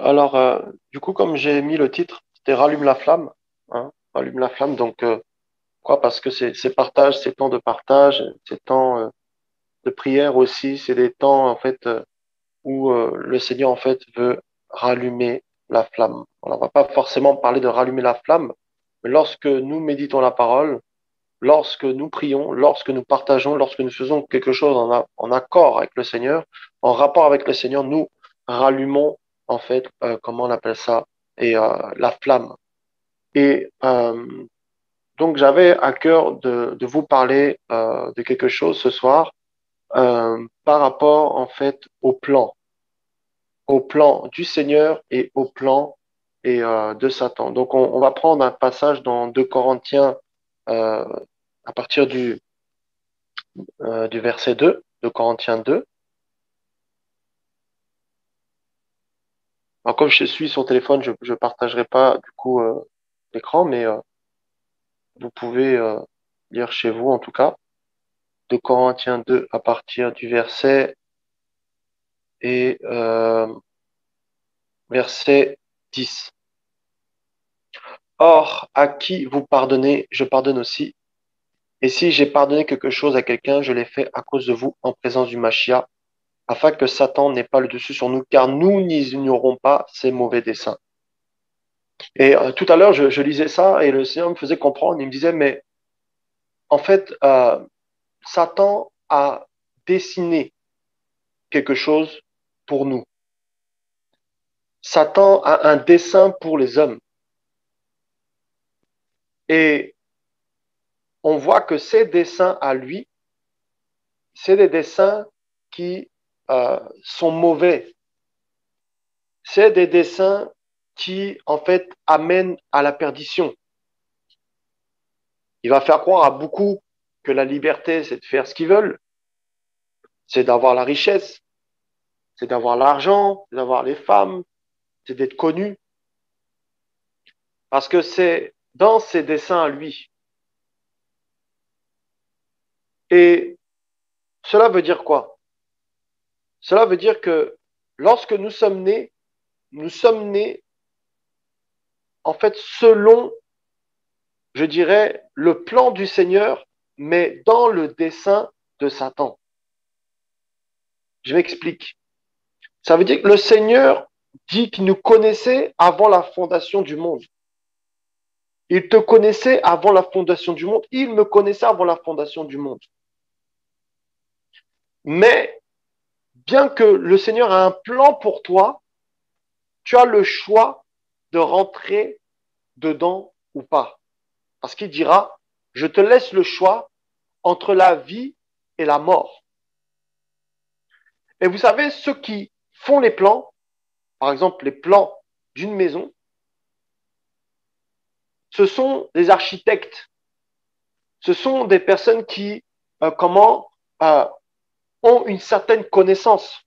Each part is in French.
Alors, du coup, comme j'ai mis le titre, c'était Rallume la flamme, hein, Rallume la flamme. Donc, quoi, parce que c'est partage, c'est temps de partage, c'est temps de prière aussi, c'est des temps en fait où le Seigneur en fait veut rallumer la flamme. On va pas forcément parler de rallumer la flamme, mais lorsque nous méditons la parole, lorsque nous prions, lorsque nous partageons, lorsque nous faisons quelque chose en accord avec le Seigneur, en rapport avec le Seigneur, nous rallumons en fait, comment on appelle ça, et la flamme. Et donc j'avais à cœur de vous parler de quelque chose ce soir par rapport en fait au plan du Seigneur et au plan de Satan. Donc on va prendre un passage dans 2 Corinthiens euh, à partir du verset 2 de Corinthiens 2. Alors, comme je suis sur téléphone, je ne partagerai pas du coup l'écran, mais vous pouvez lire chez vous en tout cas. De Corinthiens 2 à partir du et verset 10. Or, à qui vous pardonnez, je pardonne aussi. Et si j'ai pardonné quelque chose à quelqu'un, je l'ai fait à cause de vous en présence du Machia, afin que Satan n'ait pas le dessus sur nous, car nous n'ignorons pas ses mauvais desseins. Et tout à l'heure, je lisais ça et le Seigneur me faisait comprendre. Il me disait, mais en fait, Satan a dessiné quelque chose pour nous. Satan a un dessein pour les hommes. Et on voit que ces dessins à lui, c'est des dessins qui sont mauvais. C'est des dessins qui, en fait, amènent à la perdition. Il va faire croire à beaucoup que la liberté, c'est de faire ce qu'ils veulent, c'est d'avoir la richesse, c'est d'avoir l'argent, c'est d'avoir les femmes, c'est d'être connu. Parce que c'est dans ses dessins à lui. Et cela veut dire quoi? Cela veut dire que lorsque nous sommes nés en fait selon, je dirais, le plan du Seigneur, mais dans le dessein de Satan. Je m'explique. Ça veut dire que le Seigneur dit qu'il nous connaissait avant la fondation du monde. Il te connaissait avant la fondation du monde. Il me connaissait avant la fondation du monde. Mais bien que le Seigneur a un plan pour toi, tu as le choix de rentrer dedans ou pas. Parce qu'il dira, je te laisse le choix entre la vie et la mort. Et vous savez, ceux qui font les plans, par exemple les plans d'une maison, ce sont des architectes. Ce sont des personnes qui, euh, ont une certaine connaissance.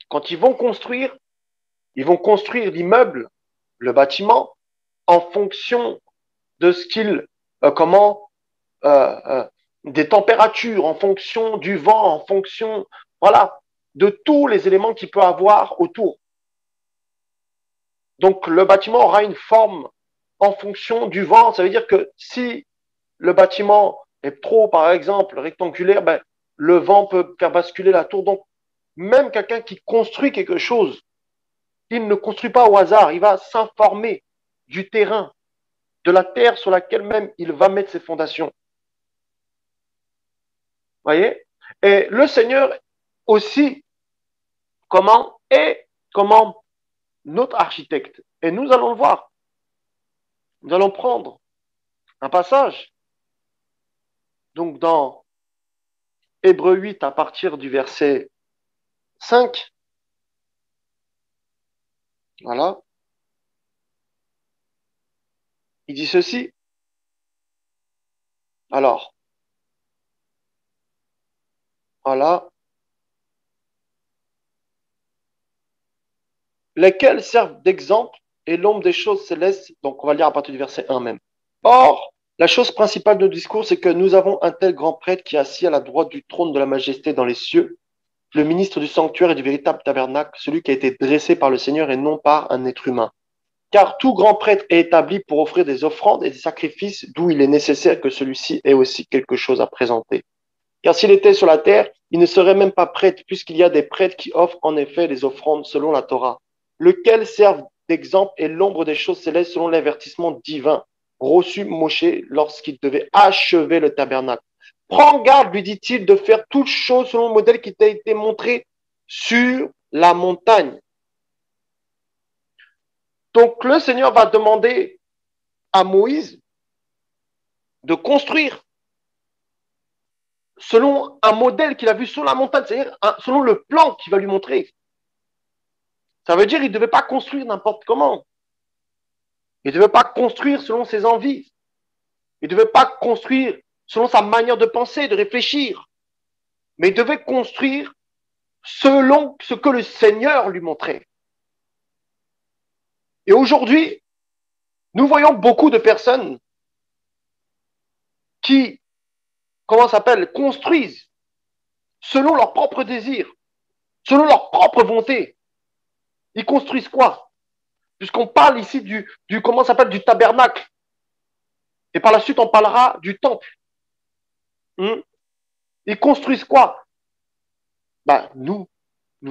Quand ils vont construire l'immeuble, le bâtiment, en fonction de ce qu'ils, comment, des températures, en fonction du vent, en fonction, voilà, de tous les éléments qu'il peut avoir autour. Donc, le bâtiment aura une forme en fonction du vent. Ça veut dire que si le bâtiment est trop, par exemple, rectangulaire, ben, le vent peut faire basculer la tour. Donc, même quelqu'un qui construit quelque chose, il ne construit pas au hasard. Il va s'informer du terrain, de la terre sur laquelle même il va mettre ses fondations. Voyez? Et le Seigneur aussi, comment notre architecte. Et nous allons le voir. Nous allons prendre un passage. Donc, dans Hébreux 8, à partir du verset 5, voilà, il dit ceci. Alors, voilà, lesquels servent d'exemple et l'ombre des choses célestes. Donc, on va lire à partir du verset 1 même. Or, la chose principale de notre discours, c'est que nous avons un tel grand prêtre qui est assis à la droite du trône de la majesté dans les cieux, le ministre du sanctuaire et du véritable tabernacle, celui qui a été dressé par le Seigneur et non par un être humain. Car tout grand prêtre est établi pour offrir des offrandes et des sacrifices, d'où il est nécessaire que celui-ci ait aussi quelque chose à présenter. Car s'il était sur la terre, il ne serait même pas prêtre, puisqu'il y a des prêtres qui offrent en effet des offrandes selon la Torah, lequel servent d'exemple et l'ombre des choses célestes selon l'avertissement divin reçu Moshe lorsqu'il devait achever le tabernacle. Prends garde, lui dit-il, de faire toutes choses selon le modèle qui t'a été montré sur la montagne. Donc le Seigneur va demander à Moïse de construire selon un modèle qu'il a vu sur la montagne, c'est-à-dire selon le plan qu'il va lui montrer. Ça veut dire qu'il ne devait pas construire n'importe comment. Il ne devait pas construire selon ses envies. Il ne devait pas construire selon sa manière de penser, de réfléchir. Mais il devait construire selon ce que le Seigneur lui montrait. Et aujourd'hui, nous voyons beaucoup de personnes qui, comment ça s'appelle, construisent selon leurs propres désirs, selon leur propre volonté. Ils construisent quoi? Puisqu'on parle ici comment ça s'appelle, du tabernacle. Et par la suite, on parlera du temple. Ils construisent quoi? Nous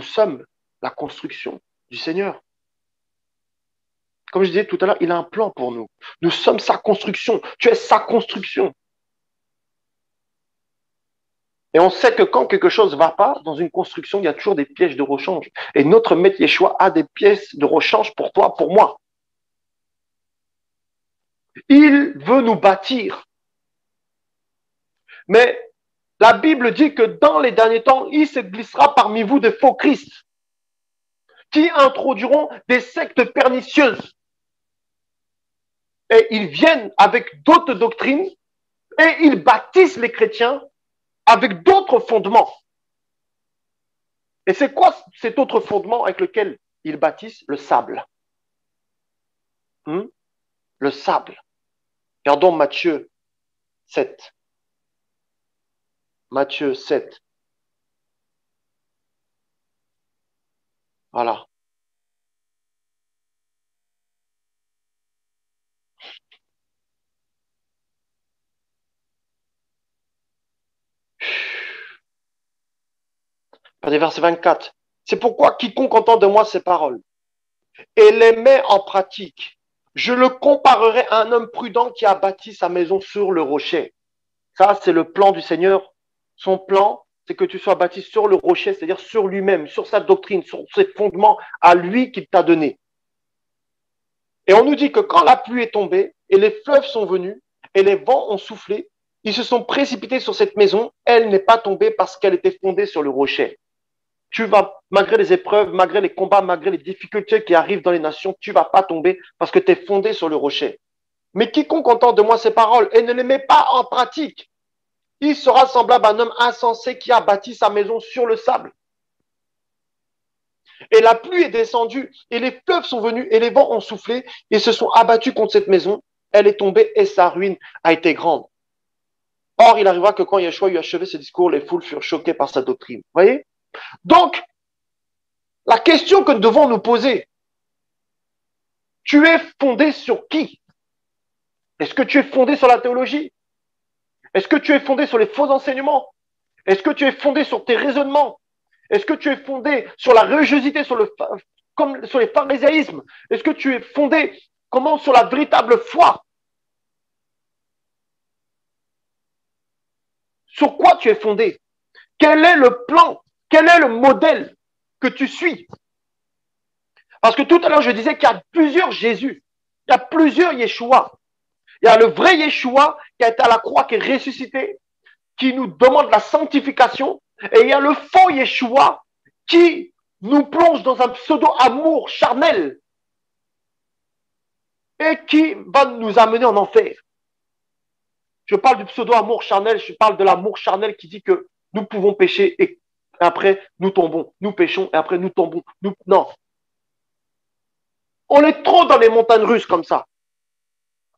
sommes la construction du Seigneur. Comme je disais tout à l'heure, il a un plan pour nous. Nous sommes sa construction. Tu es sa construction. Et on sait que quand quelque chose ne va pas, dans une construction, il y a toujours des pièges de rechange. Et notre maître Yeshua a des pièces de rechange pour toi, pour moi. Il veut nous bâtir. Mais la Bible dit que dans les derniers temps, il se glissera parmi vous des faux Christ qui introduiront des sectes pernicieuses. Et ils viennent avec d'autres doctrines et ils bâtissent les chrétiens avec d'autres fondements. Et c'est quoi cet autre fondement avec lequel ils bâtissent? Le sable. Le sable. Regardons Matthieu 7. Matthieu 7. Voilà. Verset 24. C'est pourquoi quiconque entend de moi ces paroles et les met en pratique, je le comparerai à un homme prudent qui a bâti sa maison sur le rocher. Ça, c'est le plan du Seigneur. Son plan, c'est que tu sois bâti sur le rocher, c'est-à-dire sur lui-même, sur sa doctrine, sur ses fondements à lui qu'il t'a donné. Et on nous dit que quand la pluie est tombée et les fleuves sont venus et les vents ont soufflé, ils se sont précipités sur cette maison. Elle n'est pas tombée parce qu'elle était fondée sur le rocher. Tu vas, malgré les épreuves, malgré les combats, malgré les difficultés qui arrivent dans les nations, tu vas pas tomber parce que tu es fondé sur le rocher. Mais quiconque entend de moi ces paroles et ne les met pas en pratique, il sera semblable à un homme insensé qui a bâti sa maison sur le sable. Et la pluie est descendue, et les fleuves sont venus, et les vents ont soufflé, et se sont abattus contre cette maison. Elle est tombée, et sa ruine a été grande. Or, il arriva que quand Yeshua eut achevé ce discours, les foules furent choquées par sa doctrine. Vous voyez? Donc, la question que nous devons nous poser, tu es fondé sur qui? Est-ce que tu es fondé sur la théologie? Est-ce que tu es fondé sur les faux enseignements? Est-ce que tu es fondé sur tes raisonnements? Est-ce que tu es fondé sur la religiosité, comme sur les pharisaïsmes? Est-ce que tu es fondé comment sur la véritable foi? Sur quoi tu es fondé? Quel est le plan? Quel est le modèle que tu suis? Parce que tout à l'heure, je disais qu'il y a plusieurs Jésus. Il y a plusieurs Yeshua. Il y a le vrai Yeshua qui a été à la croix, qui est ressuscité, qui nous demande la sanctification. Et il y a le faux Yeshua qui nous plonge dans un pseudo-amour charnel et qui va nous amener en enfer. Je parle du pseudo-amour charnel, je parle de l'amour charnel qui dit que nous pouvons pécher et après nous tombons. Nous péchons et après nous tombons. Non. On est trop dans les montagnes russes comme ça.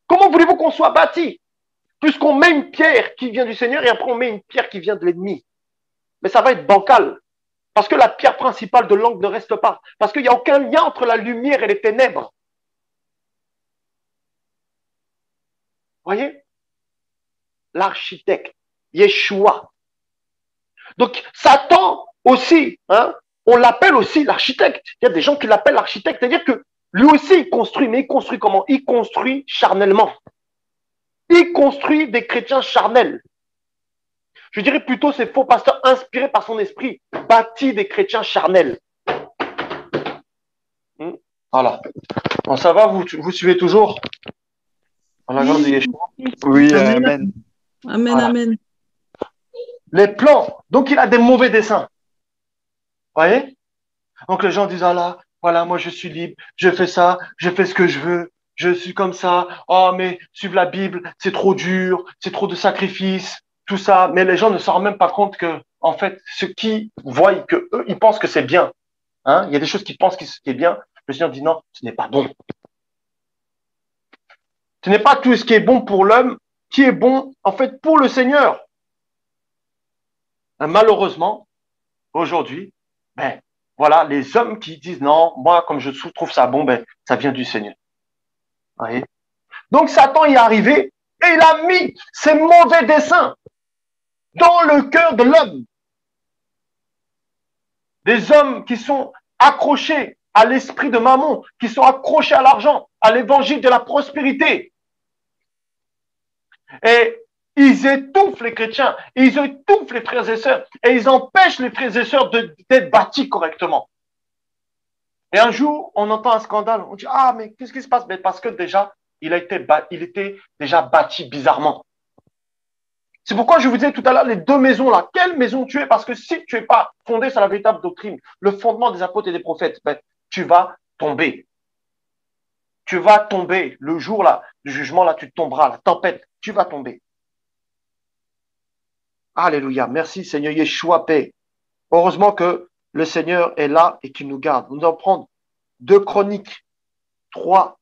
Comment voulez-vous qu'on soit bâti? Puisqu'on met une pierre qui vient du Seigneur et après on met une pierre qui vient de l'ennemi. Mais ça va être bancal. Parce que la pierre principale de l'angle ne reste pas. Parce qu'il n'y a aucun lien entre la lumière et les ténèbres. Voyez? L'architecte, Yeshua. Donc, Satan aussi, hein, on l'appelle aussi l'architecte. Il y a des gens qui l'appellent l'architecte. C'est-à-dire que lui aussi, il construit. Mais il construit comment? Il construit charnellement. Il construit des chrétiens charnels. Je dirais plutôt ces faux pasteurs inspirés par son esprit, bâtis des chrétiens charnels. Voilà. Bon, ça va, vous suivez toujours? En la grande de Yeshua. Oui, Amen. amen. Amen, Voilà. amen. Les plans. Donc, il a des mauvais desseins. Voyez? Donc, les gens disent, ah là, voilà, moi, je suis libre, je fais ça, je fais ce que je veux, je suis comme ça. Oh, mais suivre la Bible, c'est trop dur, c'est trop de sacrifices, tout ça. Mais les gens ne se rendent même pas compte que, en fait, ceux qui voient que eux, ils pensent que c'est bien. Hein? Il y a des choses qu'ils pensent qui est bien. Le Seigneur dit non, ce n'est pas bon. Ce n'est pas tout ce qui est bon pour l'homme qui est bon, en fait, pour le Seigneur. Malheureusement, aujourd'hui, ben, voilà, les hommes qui disent non, moi, comme je trouve ça bon, ben, ça vient du Seigneur. Vous voyez? Donc, Satan y est arrivé et il a mis ses mauvais desseins dans le cœur de l'homme. Des hommes qui sont accrochés à l'esprit de Mammon, qui sont accrochés à l'argent, à l'évangile de la prospérité. Et ils étouffent les chrétiens, ils étouffent les frères et sœurs, et ils empêchent les frères et sœurs d'être bâtis correctement. Et un jour, on entend un scandale, on dit, ah, mais qu'est-ce qui se passe? Mais parce que déjà, il était déjà bâti bizarrement. C'est pourquoi je vous disais tout à l'heure, les deux maisons là, quelle maison tu es? Parce que si tu n'es pas fondé sur la véritable doctrine, le fondement des apôtres et des prophètes, ben, tu vas tomber. Tu vas tomber. Le jour là, du jugement, là, tu tomberas. La tempête, tu vas tomber. Alléluia. Merci Seigneur Yeshua, paix. Heureusement que le Seigneur est là et qu'il nous garde. Nous allons prendre 2 Chroniques 3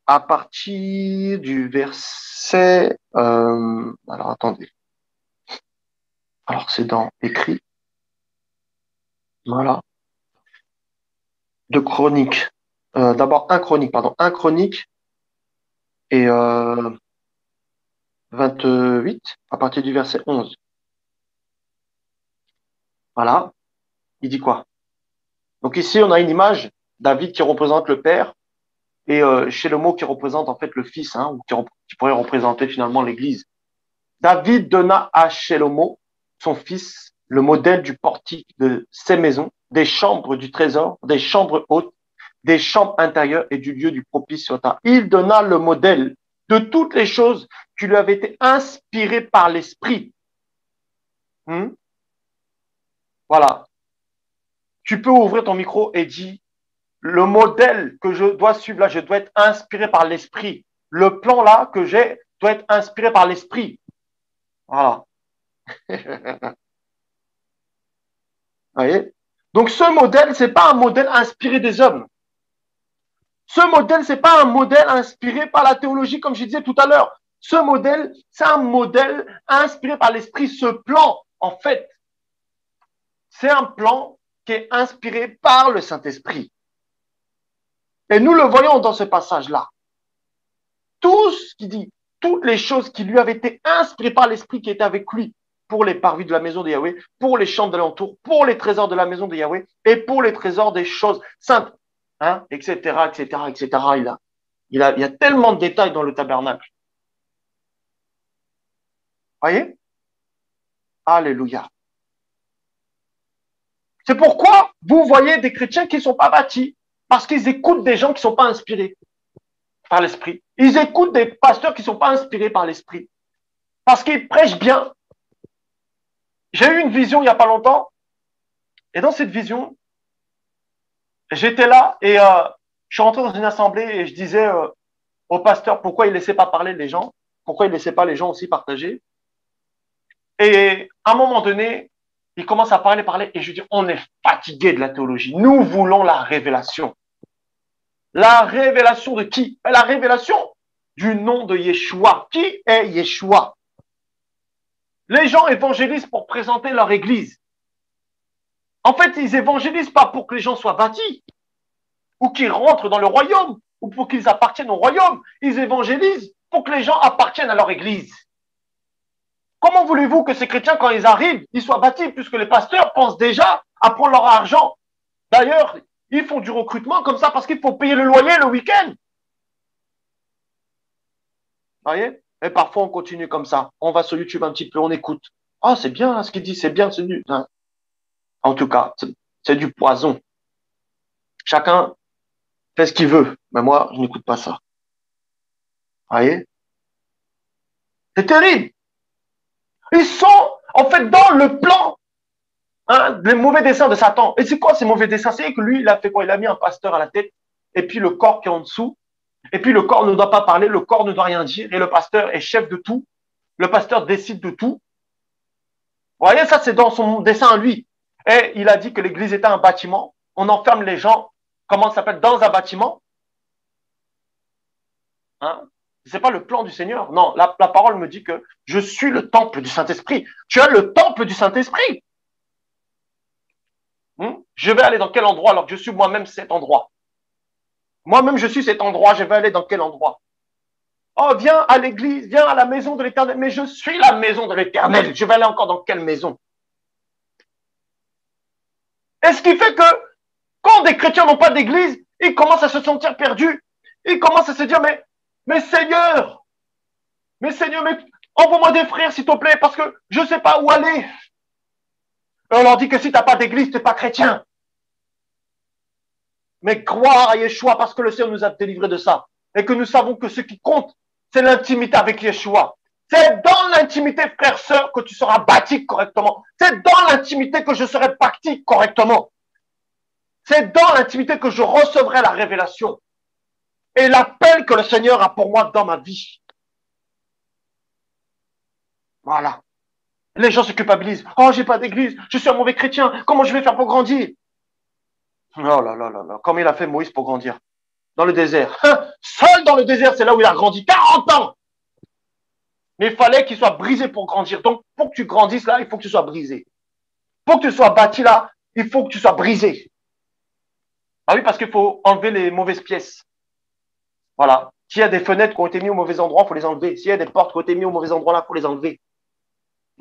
à partir du verset... alors attendez. Alors c'est dans écrit. Voilà. 2 Chroniques. D'abord 1 Chronique, pardon. 1 Chronique et 28 à partir du verset 11. Voilà. Il dit quoi? Donc ici, on a une image, David qui représente le père et Shlomo qui représente en fait le fils, hein, ou qui pourrait représenter finalement l'Église. David donna à Shlomo, son fils, le modèle du portique de ses maisons, des chambres du trésor, des chambres hautes, des chambres intérieures et du lieu du propitiatoire. Il donna le modèle de toutes les choses qui lui avaient été inspirées par l'Esprit. Voilà. Tu peux ouvrir ton micro et dire, le modèle que je dois suivre là, je dois être inspiré par l'Esprit. Le plan là que j'ai doit être inspiré par l'Esprit. Voilà. Vous voyez? Donc ce modèle, c'est pas un modèle inspiré des hommes. Ce modèle, c'est pas un modèle inspiré par la théologie, comme je disais tout à l'heure. Ce modèle, c'est un modèle inspiré par l'Esprit. Ce plan, en fait, c'est un plan qui est inspiré par le Saint-Esprit. Et nous le voyons dans ce passage-là. Tout ce qu'il dit, toutes les choses qui lui avaient été inspirées par l'Esprit qui était avec lui pour les parvis de la maison de Yahweh, pour les chambres de l'entour, pour les trésors de la maison de Yahweh et pour les trésors des choses saintes, hein, etc., etc., etc. Il y a tellement de détails dans le tabernacle. Voyez? Alléluia. C'est pourquoi vous voyez des chrétiens qui ne sont pas bâtis, parce qu'ils écoutent des gens qui ne sont pas inspirés par l'Esprit. Ils écoutent des pasteurs qui ne sont pas inspirés par l'Esprit, parce qu'ils prêchent bien. J'ai eu une vision il n'y a pas longtemps, et dans cette vision, j'étais là et je suis rentré dans une assemblée et je disais au pasteur pourquoi il ne laissait pas parler les gens, pourquoi il ne laissait pas les gens aussi partager. Et à un moment donné, il commence à parler, et je dis, on est fatigué de la théologie. Nous voulons la révélation. La révélation de qui? La révélation du nom de Yeshua. Qui est Yeshua? Les gens évangélisent pour présenter leur église. En fait, ils évangélisent pas pour que les gens soient bâtis ou qu'ils rentrent dans le royaume ou pour qu'ils appartiennent au royaume. Ils évangélisent pour que les gens appartiennent à leur église. Comment voulez-vous que ces chrétiens, quand ils arrivent, ils soient bâtis puisque les pasteurs pensent déjà à prendre leur argent? D'ailleurs, ils font du recrutement comme ça parce qu'il faut payer le loyer le week-end. Vous voyez? Et parfois, on continue comme ça. On va sur YouTube un petit peu, on écoute. Ah, c'est bien hein, ce qu'il dit, c'est bien, c'est nul. Hein. En tout cas, c'est du poison. Chacun fait ce qu'il veut. Mais moi, je n'écoute pas ça. Vous voyez? C'est terrible. Ils sont, en fait, dans le plan, hein, les mauvais desseins de Satan. Et c'est quoi ces mauvais desseins? C'est que lui, il a fait quoi? Il a mis un pasteur à la tête, et puis le corps qui est en dessous. Et puis le corps ne doit pas parler, le corps ne doit rien dire, et le pasteur est chef de tout. Le pasteur décide de tout. Vous voyez, ça, c'est dans son dessin à lui. Et il a dit que l'église était un bâtiment. On enferme les gens, comment ça s'appelle, dans un bâtiment. Hein? Ce n'est pas le plan du Seigneur. Non, la parole me dit que je suis le temple du Saint-Esprit. Tu as le temple du Saint-Esprit. Je vais aller dans quel endroit alors que je suis moi-même cet endroit? Moi-même, je suis cet endroit. Je vais aller dans quel endroit? Oh, viens à l'église, viens à la maison de l'Éternel. Mais je suis la maison de l'Éternel. Je vais aller encore dans quelle maison? Et ce qui fait que quand des chrétiens n'ont pas d'église, ils commencent à se sentir perdus. Ils commencent à se dire, mais Seigneur, mais envoie-moi des frères, s'il te plaît, parce que je ne sais pas où aller. Et on leur dit que si tu n'as pas d'église, tu n'es pas chrétien. Mais croire à Yeshua parce que le Seigneur nous a délivrés de ça. Et que nous savons que ce qui compte, c'est l'intimité avec Yeshua. C'est dans l'intimité, frères, sœurs, que tu seras bâti correctement. C'est dans l'intimité que je serai bâti correctement. C'est dans l'intimité que je recevrai la révélation et l'appel que le Seigneur a pour moi dans ma vie. Voilà. Les gens se culpabilisent. Oh, j'ai pas d'église, je suis un mauvais chrétien, comment je vais faire pour grandir? Oh là là là là, comme il a fait Moïse pour grandir. Dans le désert. Seul dans le désert, c'est là où il a grandi. 40 ans. Mais il fallait qu'il soit brisé pour grandir. Donc, pour que tu grandisses là, il faut que tu sois brisé. Pour que tu sois bâti là, il faut que tu sois brisé. Ah oui, parce qu'il faut enlever les mauvaises pièces. Voilà. S'il y a des fenêtres qui ont été mises au mauvais endroit, il faut les enlever. S'il y a des portes qui ont été mises au mauvais endroit là, il faut les enlever.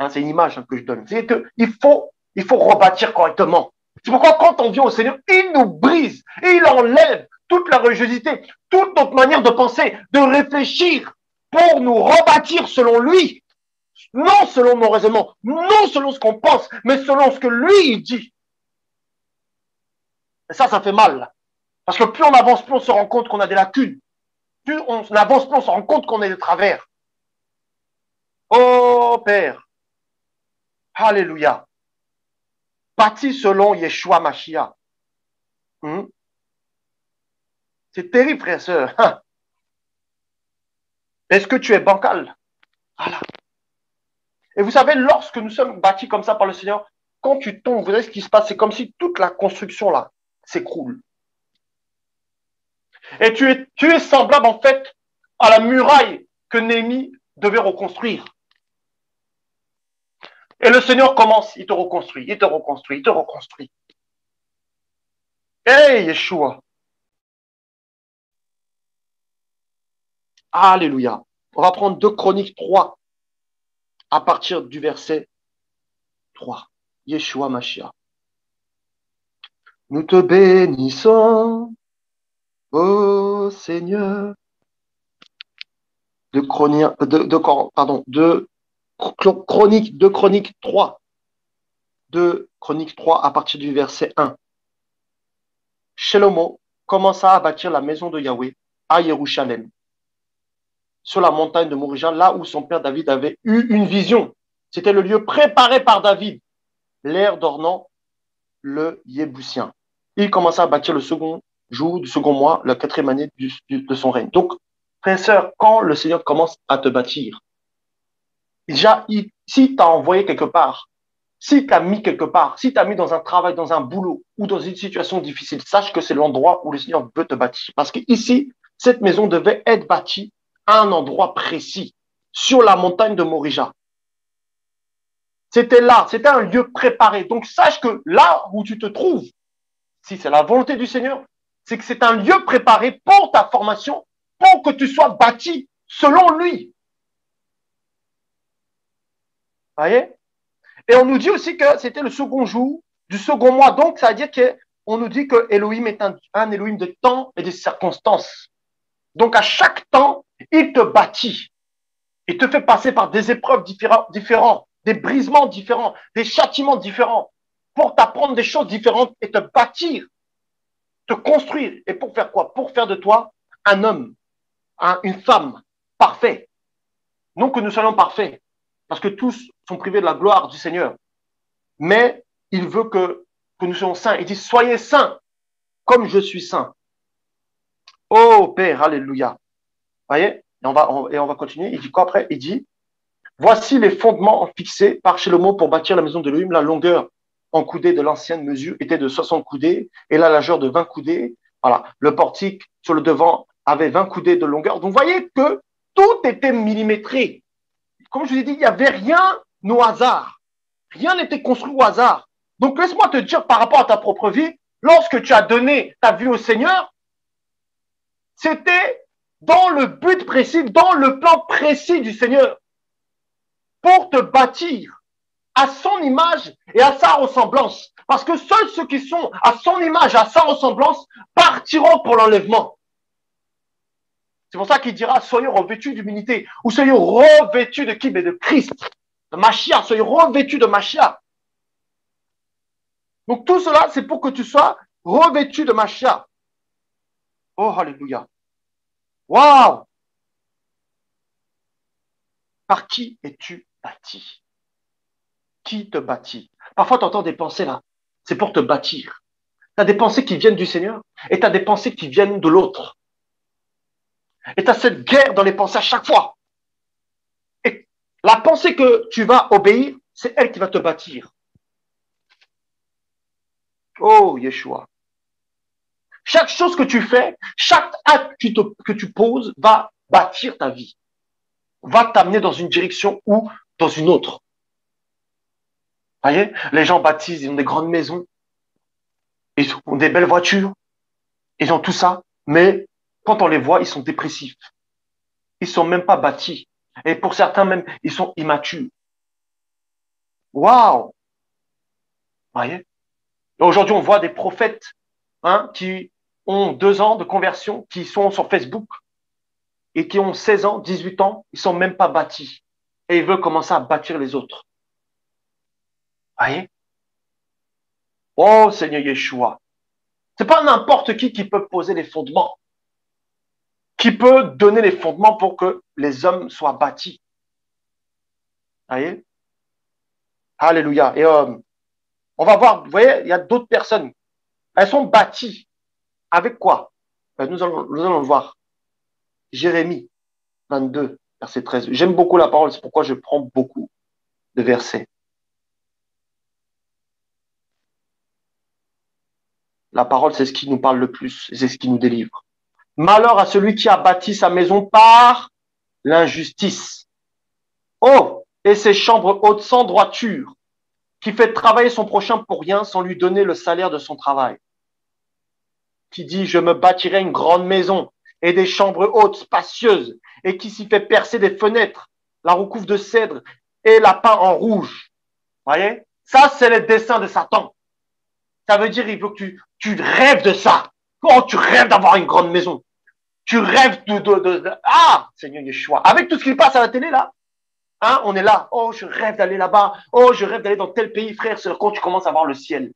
Hein, c'est une image que je donne. C'est qu'il faut rebâtir correctement. C'est pourquoi quand on vient au Seigneur, il nous brise, il enlève toute la religiosité, toute notre manière de penser, de réfléchir pour nous rebâtir selon lui. Non selon nos raisonnements, non selon ce qu'on pense, mais selon ce que lui il dit. Et ça fait mal. Parce que plus on avance, plus on se rend compte qu'on a des lacunes. Plus on avance, plus on se rend compte qu'on est de travers. Oh Père, alléluia. Bâti selon Yeshua Mashiach. C'est terrible, frère et sœur. Est-ce que tu es bancal? Voilà. Et vous savez, lorsque nous sommes bâtis comme ça par le Seigneur, quand tu tombes, vous savez ce qui se passe? C'est comme si toute la construction là s'écroule. Et tu es semblable en fait à la muraille que Néhémie devait reconstruire. Et le Seigneur commence, il te reconstruit, il te reconstruit, il te reconstruit. Hey, Yeshua. Alléluia. On va prendre 2 Chroniques 3 à partir du verset 3. Yeshua Mashiach. Nous te bénissons, ô Seigneur. De Chroniques 3. De Chroniques 3 à partir du verset 1. Shlomo commença à bâtir la maison de Yahweh à Jérusalem, sur la montagne de Morija, là où son père David avait eu une vision. C'était le lieu préparé par David, l'air d'Ornan, le Yébusien. Il commença à bâtir le second jour du second mois, la 4e année de son règne. Donc, frère et sœur, quand le Seigneur commence à te bâtir, déjà, si tu as envoyé quelque part, si tu as mis quelque part, si tu as mis dans un travail, dans un boulot ou dans une situation difficile, sache que c'est l'endroit où le Seigneur veut te bâtir. Parce qu'ici, cette maison devait être bâtie à un endroit précis, sur la montagne de Morija. C'était là, c'était un lieu préparé. Donc sache que là où tu te trouves, si c'est la volonté du Seigneur, c'est que c'est un lieu préparé pour ta formation, pour que tu sois bâti selon lui. Vous voyez? Et on nous dit aussi que c'était le second jour du second mois. Donc, ça veut dire qu'on nous dit que Elohim est un Elohim de temps et de circonstances. Donc, à chaque temps, il te bâtit. Il te fait passer par des épreuves différentes, des brisements différents, des châtiments différents, pour t'apprendre des choses différentes et te bâtir, te construire. Et pour faire quoi? Pour faire de toi un homme, une femme parfait. Non que nous soyons parfaits, parce que tous sont privés de la gloire du Seigneur. Mais il veut que nous soyons saints. Il dit, soyez saints comme je suis saint. Oh Père, alléluia. Vous voyez? Et on va continuer. Il dit quoi après? Il dit, voici les fondements fixés par Shlomo pour bâtir la maison de l'Élohim. La longueur en coudées de l'ancienne mesure était de 60 coudées et la largeur de 20 coudées. Voilà. Le portique sur le devant avait 20 coudées de longueur. Donc, vous voyez que tout était millimétré. Comme je vous ai dit, il n'y avait rien au hasard. Rien n'était construit au hasard. Donc, laisse-moi te dire par rapport à ta propre vie, lorsque tu as donné ta vie au Seigneur, c'était dans le but précis, dans le plan précis du Seigneur, pour te bâtir à son image et à sa ressemblance. Parce que seuls ceux qui sont à son image, à sa ressemblance, partiront pour l'enlèvement. C'est pour ça qu'il dira, soyez revêtus d'humilité, ou soyez revêtus de qui? Mais de Christ, de Mashiach, soyez revêtus de Mashiach. Donc tout cela, c'est pour que tu sois revêtu de Mashiach. Oh, alléluia. Waouh! Par qui es-tu bâti? Qui te bâtit? Parfois, tu entends des pensées là. C'est pour te bâtir. Tu as des pensées qui viennent du Seigneur et tu as des pensées qui viennent de l'autre. Et tu as cette guerre dans les pensées à chaque fois. Et la pensée que tu vas obéir, c'est elle qui va te bâtir. Oh, Yeshua. Chaque chose que tu fais, chaque acte que tu poses va bâtir ta vie. Va t'amener dans une direction ou dans une autre. Vous voyez, les gens bâtissent, ils ont des grandes maisons, ils ont des belles voitures, ils ont tout ça, mais quand on les voit, ils sont dépressifs. Ils sont même pas bâtis. Et pour certains même, ils sont immatures. Waouh! Vous voyez? Aujourd'hui, on voit des prophètes qui ont 2 ans de conversion, qui sont sur Facebook et qui ont 16 ans, 18 ans, ils sont même pas bâtis. Et ils veulent commencer à bâtir les autres. Vous voyez? Oh Seigneur Yeshua. C'est pas n'importe qui peut poser les fondements, qui peut donner les fondements pour que les hommes soient bâtis. Vous voyez? Alléluia. Et on va voir, vous voyez, il y a d'autres personnes. Elles sont bâties. Avec quoi? Nous allons voir. Jérémie 22, verset 13. J'aime beaucoup la parole, c'est pourquoi je prends beaucoup de versets. La parole, c'est ce qui nous parle le plus, c'est ce qui nous délivre. Malheur à celui qui a bâti sa maison par l'injustice. Oh, et ses chambres hautes sans droiture, qui fait travailler son prochain pour rien sans lui donner le salaire de son travail. Qui dit, je me bâtirai une grande maison et des chambres hautes, spacieuses, et qui s'y fait percer des fenêtres, la recouvre de cèdre et la peint en rouge. Voyez? Ça, c'est le dessein de Satan. Ça veut dire, il veut que tu rêves de ça. Oh, tu rêves d'avoir une grande maison. Tu rêves Ah, Seigneur Yeshua. Avec tout ce qui passe à la télé, là, on est là. Oh, je rêve d'aller là-bas. Oh, je rêve d'aller dans tel pays, frère. C'est quand tu commences à voir le ciel.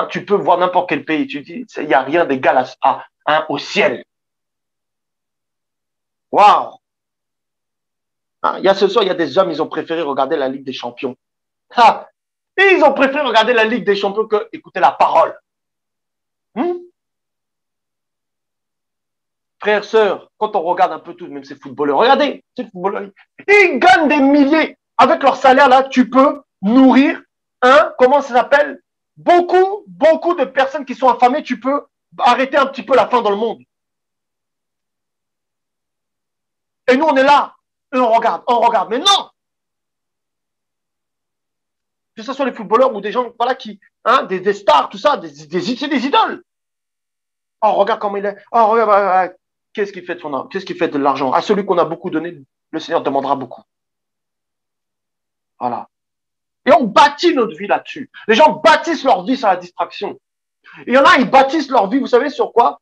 Tu peux voir n'importe quel pays. Tu dis, il n'y a rien d'égal au ciel. Waouh! Il y a ce soir, il y a des hommes, ils ont préféré regarder la Ligue des Champions. Et ils ont préféré regarder la Ligue des Champions que écouter la parole. Frères, sœurs, quand on regarde un peu tout, même ces footballeurs, regardez, ces footballeurs, ils gagnent des milliers. Avec leur salaire, là, tu peux nourrir, comment ça s'appelle? Beaucoup de personnes qui sont affamées, tu peux arrêter un petit peu la faim dans le monde. Et nous, on est là, et on regarde. Mais non! que ce soit les footballeurs ou des gens, voilà, des stars, tout ça, c'est des idoles. Oh, regarde comment il est. Oh, regarde, qu'est-ce qu'il fait de son argent? Qu'est-ce qu'il fait de l'argent? À celui qu'on a beaucoup donné, le Seigneur demandera beaucoup. Voilà. Et on bâtit notre vie là-dessus. Les gens bâtissent leur vie sur la distraction. Il y en a, ils bâtissent leur vie, vous savez sur quoi?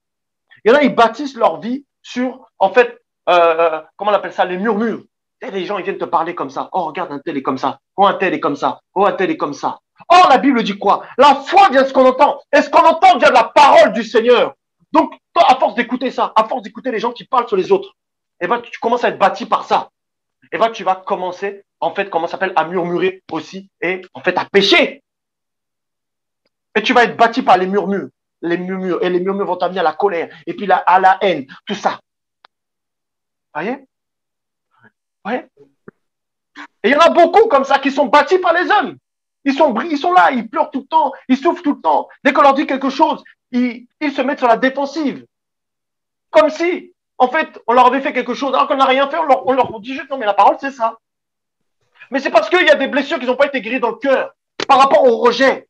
Il y en a, ils bâtissent leur vie sur, en fait, comment on appelle ça, les murmures. Et les gens, ils viennent te parler comme ça. Oh, regarde, un tel est comme ça. Oh, un tel est comme ça. Oh, un tel est comme ça. Oh, la Bible dit quoi? La foi vient de ce qu'on entend. Et ce qu'on entend vient de la parole du Seigneur. Donc, toi, à force d'écouter ça, à force d'écouter les gens qui parlent sur les autres, et ben, tu commences à être bâti par ça. Et ben, tu vas commencer, en fait, comment ça s'appelle, à murmurer aussi et, en fait, à pécher. Et tu vas être bâti par les murmures. Les murmures. Et les murmures vont t'amener à la colère. Et puis à la haine. Tout ça. Voyez? Voyez? Et il y en a beaucoup comme ça qui sont bâtis par les hommes. Ils sont là, ils pleurent tout le temps, ils souffrent tout le temps. Dès qu'on leur dit quelque chose, ils se mettent sur la défensive. Comme si, en fait, on leur avait fait quelque chose, alors qu'on n'a rien fait, on leur dit juste, non, mais la parole, c'est ça. Mais c'est parce qu'il y a des blessures qui n'ont pas été guéries dans le cœur par rapport au rejet.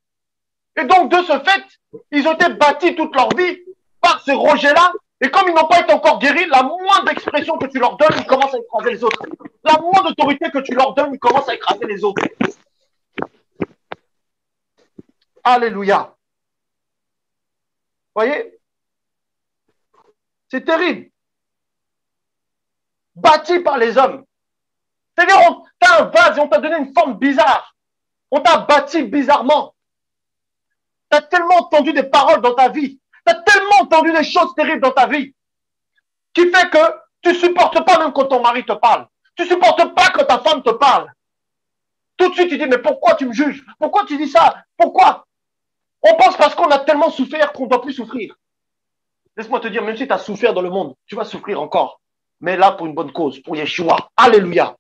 Et donc, de ce fait, ils ont été bâtis toute leur vie par ce rejet-là. Et comme ils n'ont pas été encore guéris, la moindre expression que tu leur donnes, ils commencent à écraser les autres. La moindre autorité que tu leur donnes, ils commencent à écraser les autres. Alléluia. Voyez? C'est terrible. Bâti par les hommes. C'est-à-dire, t'as un vase et on t'a donné une forme bizarre. On t'a bâti bizarrement. Tu as tellement entendu des paroles dans ta vie. Tu as tellement entendu des choses terribles dans ta vie. Qui fait que tu ne supportes pas même quand ton mari te parle. Tu ne supportes pas quand ta femme te parle. Tout de suite, tu dis, mais pourquoi tu me juges? Pourquoi tu dis ça? Pourquoi? On pense parce qu'on a tellement souffert qu'on ne doit plus souffrir. Laisse-moi te dire, même si tu as souffert dans le monde, tu vas souffrir encore. Mais là, pour une bonne cause, pour Yeshua. Alléluia.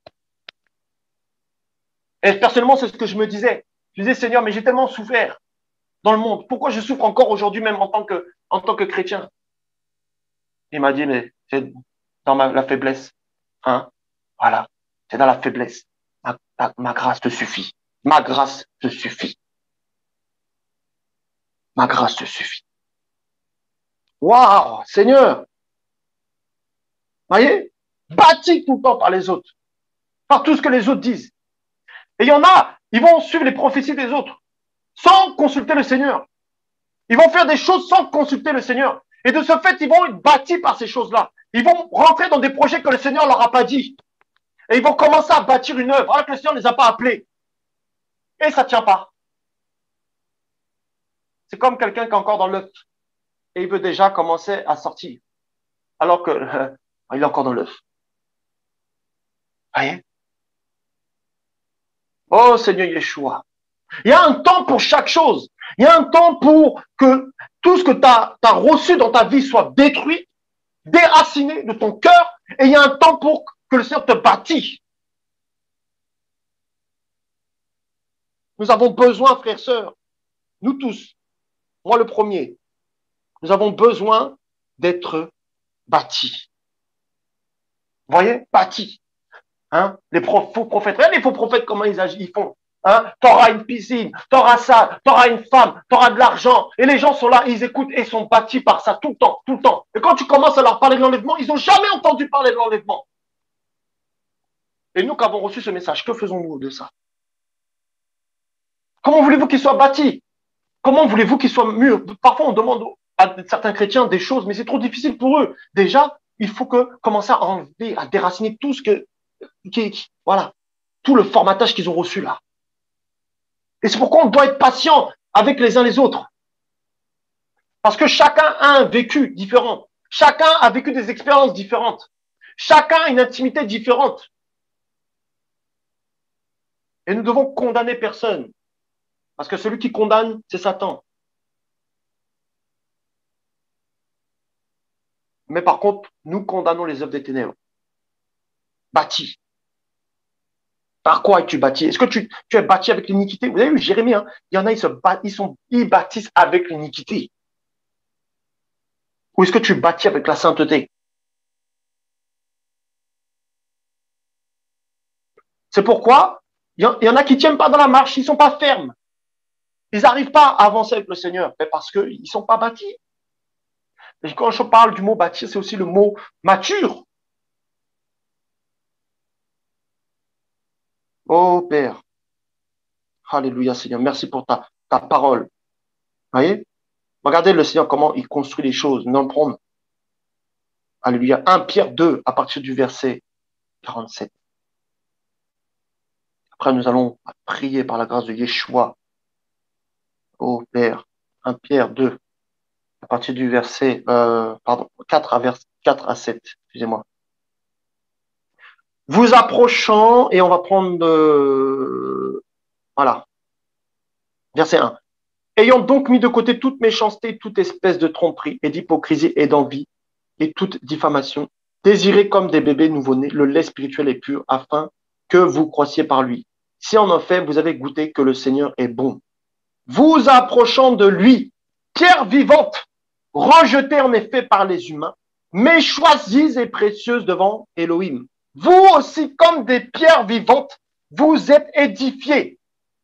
Et personnellement, c'est ce que je me disais. Je disais, Seigneur, mais j'ai tellement souffert dans le monde. Pourquoi je souffre encore aujourd'hui, même en tant que chrétien? Il m'a dit, mais c'est dans la faiblesse. Hein? Voilà. C'est dans la faiblesse. Ma grâce te suffit. Ma grâce te suffit. Ma grâce te suffit. Waouh, Seigneur. Voyez? Bâti tout le temps par les autres. Par tout ce que les autres disent. Et il y en a, ils vont suivre les prophéties des autres. Sans consulter le Seigneur. Ils vont faire des choses sans consulter le Seigneur. Et de ce fait, ils vont être bâtis par ces choses-là. Ils vont rentrer dans des projets que le Seigneur leur a pas dit. Et ils vont commencer à bâtir une œuvre alors que le Seigneur ne les a pas appelés. Et ça ne tient pas. C'est comme quelqu'un qui est encore dans l'œuf. Et il veut déjà commencer à sortir. Alors que il est encore dans l'œuf. Voyez? Oh Seigneur Yeshua. Il y a un temps pour chaque chose. Il y a un temps pour que tout ce que tu as reçu dans ta vie soit détruit, déraciné de ton cœur. Et il y a un temps pour que le Seigneur te bâtisse. Nous avons besoin, frères et sœurs, nous tous, moi le premier, nous avons besoin d'être bâtis. Vous voyez? Bâtis. Hein? Les faux prophètes. Regarde les faux prophètes, comment ils agissent, ils font. Hein? T'auras une piscine, t'auras ça, t'auras une femme, t'auras de l'argent. Et les gens sont là, ils écoutent et sont bâtis par ça tout le temps, tout le temps. Et quand tu commences à leur parler de l'enlèvement, ils n'ont jamais entendu parler de l'enlèvement. Et nous qui avons reçu ce message, que faisons-nous de ça? Comment voulez-vous qu'ils soient bâtis? Comment voulez-vous qu'ils soient mûrs? Parfois, on demande à certains chrétiens des choses, mais c'est trop difficile pour eux. Déjà, il faut commencer à enlever, à déraciner tout ce voilà, tout le formatage qu'ils ont reçu là. Et c'est pourquoi on doit être patient avec les uns les autres. Parce que chacun a un vécu différent. Chacun a vécu des expériences différentes. Chacun a une intimité différente. Et nous devons condamner personne. Parce que celui qui condamne, c'est Satan. Mais par contre, nous condamnons les œuvres des ténèbres. Bâti. Par quoi es-tu bâti? Est-ce que tu es bâti avec l'iniquité? Vous avez vu Jérémie, hein? Il y en a, ils bâtissent avec l'iniquité. Ou est-ce que tu bâtis avec la sainteté? C'est pourquoi Il y en a qui ne tiennent pas dans la marche, ils ne sont pas fermes. Ils n'arrivent pas à avancer avec le Seigneur, mais parce qu'ils ne sont pas bâtis. Et quand je parle du mot bâtir, c'est aussi le mot mature. Oh Père, alléluia Seigneur, merci pour ta parole. Vous voyez? Regardez le Seigneur comment il construit les choses. Nous allons prendre, alléluia, 1 Pierre 2 à partir du verset 47. Après, nous allons prier par la grâce de Yeshua. Oh Père, 1 Pierre 2 à partir du verset 4 à 7, excusez-moi. Vous approchant, et on va prendre voilà, verset 1. Ayant donc mis de côté toute méchanceté, toute espèce de tromperie et d'hypocrisie et d'envie et toute diffamation, désirez comme des bébés nouveau-nés le lait spirituel et pur, afin que vous croissiez par lui. Si en effet vous avez goûté que le Seigneur est bon, vous approchant de lui, pierre vivante, rejetée en effet par les humains, mais choisie et précieuse devant Elohim. Vous aussi, comme des pierres vivantes, vous êtes édifiés,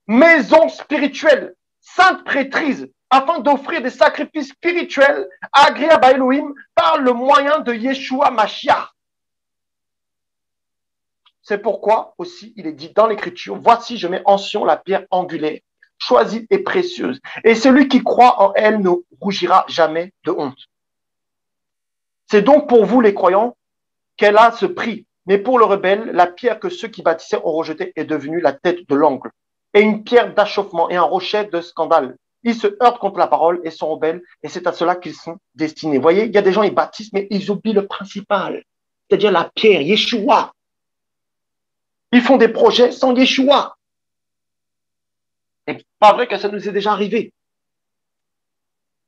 maison spirituelle, sainte prêtrise, afin d'offrir des sacrifices spirituels agréables à Elohim par le moyen de Yeshua Mashiach. C'est pourquoi aussi il est dit dans l'Écriture, voici je mets en Sion la pierre angulaire, choisie et précieuse, et celui qui croit en elle ne rougira jamais de honte. C'est donc pour vous les croyants qu'elle a ce prix, mais pour le rebelle, la pierre que ceux qui bâtissaient ont rejetée est devenue la tête de l'angle, et une pierre d'achoppement et un rocher de scandale. Ils se heurtent contre la parole et sont rebelles, et c'est à cela qu'ils sont destinés. Vous voyez, il y a des gens, ils bâtissent, mais ils oublient le principal, c'est-à-dire la pierre, Yeshua. Ils font des projets sans Yeshua. C'est pas vrai que ça nous est déjà arrivé.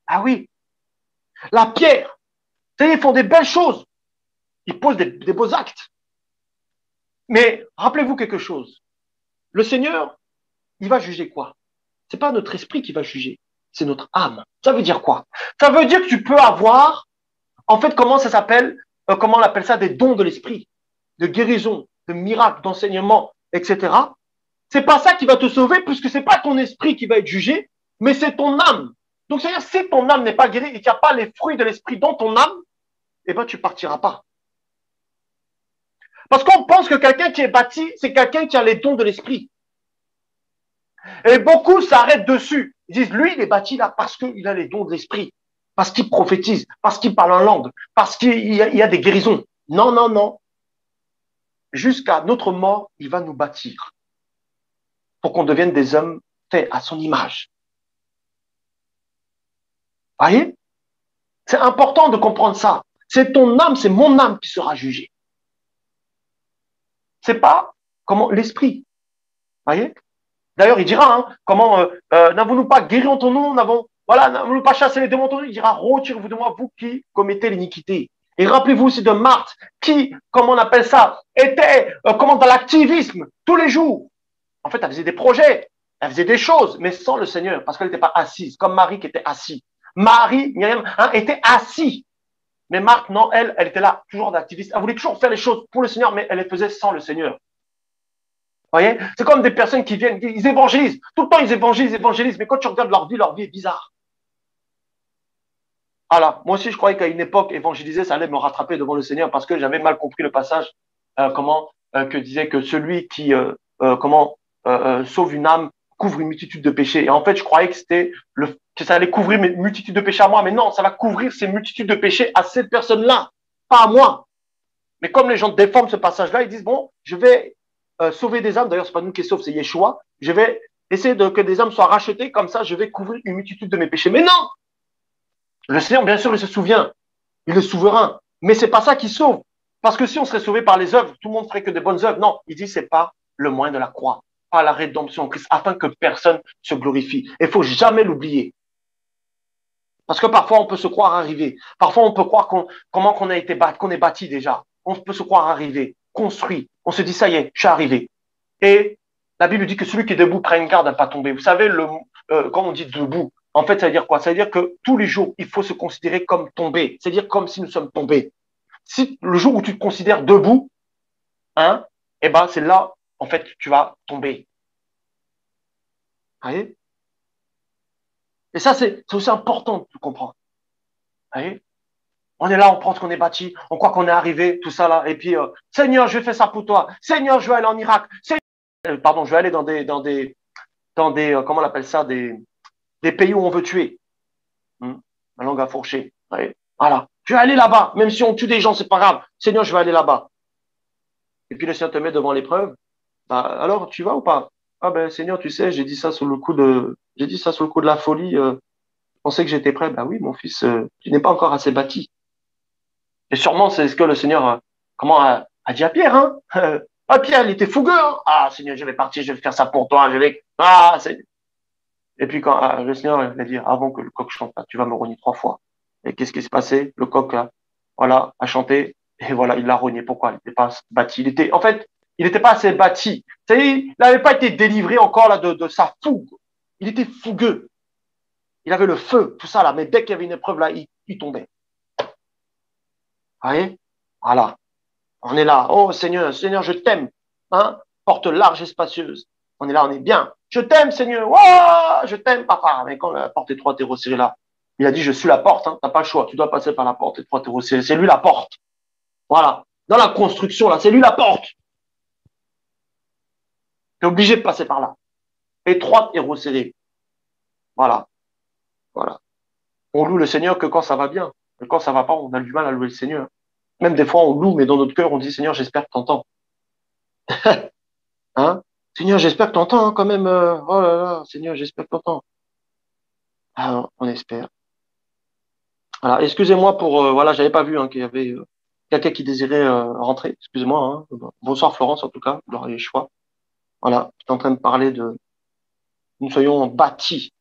Ah oui, la pierre, ils font des belles choses. Ils posent des beaux actes. Mais rappelez-vous quelque chose. Le Seigneur, il va juger quoi? C'est pas notre esprit qui va juger, c'est notre âme. Ça veut dire quoi? Ça veut dire que tu peux avoir, en fait, comment ça s'appelle, comment on appelle ça, des dons de l'esprit, de guérison, de miracles, d'enseignement, etc. C'est pas ça qui va te sauver, puisque c'est pas ton esprit qui va être jugé, mais c'est ton âme. Donc, c'est-à-dire, si ton âme n'est pas guérie et qu'il n'y a pas les fruits de l'esprit dans ton âme, eh ben, tu partiras pas. Parce qu'on pense que quelqu'un qui est bâti, c'est quelqu'un qui a les dons de l'esprit. Et beaucoup s'arrêtent dessus. Ils disent, lui, il est bâti là parce qu'il a les dons de l'esprit, parce qu'il prophétise, parce qu'il parle en langue, parce qu'il y a des guérisons. Non, non, non. Jusqu'à notre mort, il va nous bâtir pour qu'on devienne des hommes faits à son image. Vous voyez? C'est important de comprendre ça. C'est ton âme, c'est mon âme qui sera jugée. C'est pas comment l'esprit. Vous voyez? D'ailleurs, il dira, hein, comment n'avons-nous pas guéri en ton nom, n'avons-nous pas chassé les démons en ton nom? Il dira, retirez-vous de moi, vous qui commettez l'iniquité. Et rappelez-vous aussi de Marthe, qui, comment on appelle ça, était comment dans l'activisme tous les jours. En fait, elle faisait des projets, elle faisait des choses, mais sans le Seigneur, parce qu'elle n'était pas assise, comme Marie qui était assise. Marie, Myriam, était assise. Mais Marthe, non, elle était là, toujours d'activiste. Elle voulait toujours faire les choses pour le Seigneur, mais elle les faisait sans le Seigneur. Vous voyez? C'est comme des personnes qui viennent, ils évangélisent. Tout le temps, ils évangélisent, mais quand tu regardes leur vie est bizarre. Voilà. Moi aussi, je croyais qu'à une époque, évangéliser, ça allait me rattraper devant le Seigneur parce que j'avais mal compris le passage, que disait que celui qui, sauve une âme couvre une multitude de péchés. Et en fait, je croyais que ça allait couvrir une multitude de péchés à moi, mais non, ça va couvrir ces multitudes de péchés à cette personne-là, pas à moi. Mais comme les gens déforment ce passage-là, ils disent, bon, je vais sauver des âmes. D'ailleurs, c'est pas nous qui sauve, c'est Yeshua. Je vais essayer que des âmes soient rachetées, comme ça, je vais couvrir une multitude de mes péchés. Mais non! Le Seigneur, bien sûr, il se souvient. Il est souverain. Mais c'est pas ça qui sauve. Parce que si on serait sauvé par les œuvres, tout le monde ferait que des bonnes œuvres. Non, il dit, c'est pas le moyen de la croix, pas la rédemption en Christ, afin que personne se glorifie. Il faut jamais l'oublier. Parce que parfois, on peut se croire arrivé. Parfois, on peut croire qu'on est bâti déjà. On peut se croire arrivé, construit. On se dit, ça y est, je suis arrivé. Et la Bible dit que celui qui est debout prenne garde à ne pas tomber. Vous savez, quand on dit debout, en fait, ça veut dire quoi? Ça veut dire que tous les jours, il faut se considérer comme tombé. C'est-à-dire comme si nous sommes tombés. Si le jour où tu te considères debout, hein, eh ben, c'est là, en fait, tu vas tomber. Voyez? Et ça, c'est aussi important de comprendre. Voyez? On est là, on pense qu'on est bâti, on croit qu'on est arrivé, tout ça là. Et puis, Seigneur, je vais faire ça pour toi. Seigneur, je vais aller en Irak. Seigneur, pardon, je vais aller dans des comment on appelle ça, des pays où on veut tuer. La langue à fourcher. Ouais. Voilà. Je vais aller là-bas. Même si on tue des gens, c'est pas grave. Seigneur, je vais aller là-bas. Et puis le Seigneur te met devant l'épreuve. Bah, alors, tu vas ou pas? Ah ben, Seigneur, tu sais, j'ai dit ça sous le coup de la folie. Je pensais que j'étais prêt. Bah oui, mon fils, tu n'es pas encore assez bâti. Et sûrement, c'est ce que le Seigneur, comment a dit à Pierre, hein? Ah, Pierre, il était fougueux, hein? Ah, Seigneur, je vais partir, je vais faire ça pour toi, Et puis quand le Seigneur il a dit, avant que le coq chante, tu vas me rogner 3 fois. Et qu'est-ce qui s'est passé? Le coq, voilà, a chanté, et voilà, il l'a rogné. Pourquoi? Il n'était pas bâti. En fait, il n'était pas assez bâti. Il n'avait pas été délivré encore là de sa fougue. Il était fougueux. Il avait le feu, tout ça là, mais dès qu'il y avait une épreuve là, il tombait. Vous voyez? Voilà. On est là. Oh Seigneur, Seigneur, je t'aime. Hein? Porte large et spacieuse. On est là, on est bien. Je t'aime, Seigneur. Oh, je t'aime, papa. Mais quand la porte étroite est resserrée là, il a dit, je suis la porte. Hein. Tu n'as pas le choix. Tu dois passer par la porte étroite et resserrée. C'est lui la porte. Voilà. Dans la construction, là, c'est lui la porte. Tu es obligé de passer par là. Étroite et resserrée. Voilà. Voilà. On loue le Seigneur que quand ça va bien. Et quand ça va pas, on a du mal à louer le Seigneur. Même des fois, on loue, mais dans notre cœur, on dit, Seigneur, j'espère que tu entends. Hein? Seigneur, j'espère que tu entends hein, quand même. Oh là là, Seigneur, j'espère que tu entends. Ah, on espère. Voilà, excusez-moi pour voilà, j'avais pas vu hein, qu'il y avait quelqu'un qui désirait rentrer. Excusez-moi. Hein. Bonsoir Florence en tout cas, Gloire à Yeshua. Voilà, je suis en train de parler de nous soyons bâtis